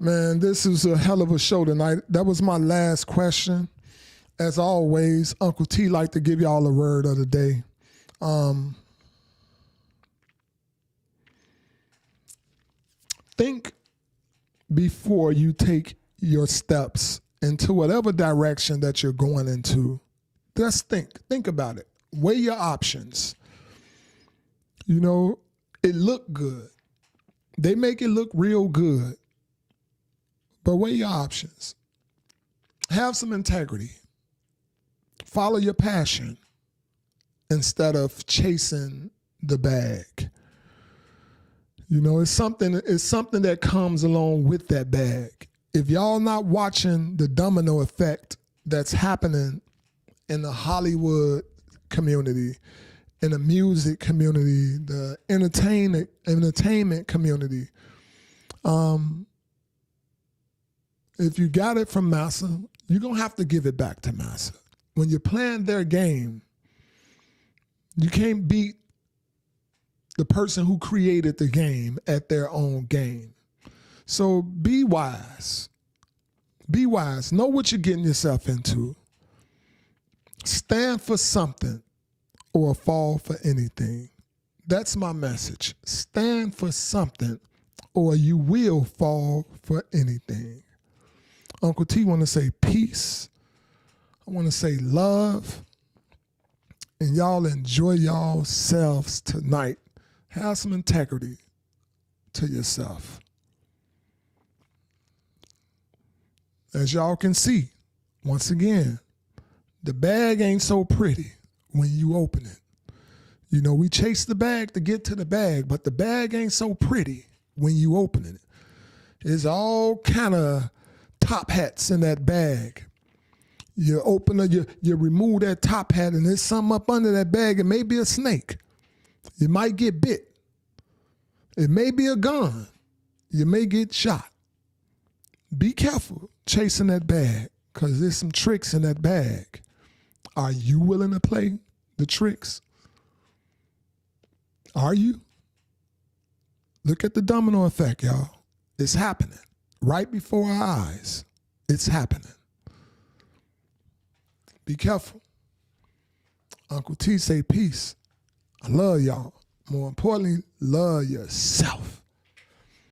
Man, this is a hell of a show tonight. That was my last question. As always, Uncle T like to give y'all a word of the day. Think before you take your steps into whatever direction that you're going into. Just think about it. Weigh your options. You know, it look good. They make it look real good. But weigh your options. Have some integrity. Follow your passion instead of chasing the bag. You know, it's something that comes along with that bag. If y'all not watching the domino effect that's happening in the Hollywood community, in the music community, the entertainment community, if you got it from Massa, you're going to have to give it back to Massa. When you're playing their game, you can't beat the person who created the game at their own game. So be wise. Be wise. Know what you're getting yourself into. Stand for something or fall for anything. That's my message. Stand for something or you will fall for anything. Uncle T want to say peace. I want to say love. And y'all enjoy yourselves tonight. Have some integrity to yourself. As y'all can see, once again, the bag ain't so pretty when you open it. You know, we chase the bag to get to the bag, but the bag ain't so pretty when you open it. There's all kind of top hats in that bag. You open it, you remove that top hat, and there's something up under that bag. It may be a snake. You might get bit. It may be a gun. You may get shot. Be careful chasing that bag because there's some tricks in that bag. Are you willing to play the tricks? Are you? Look at the domino effect, y'all. It's happening right before our eyes. It's happening. Be careful. Uncle T say peace. I love y'all. More importantly, love yourself.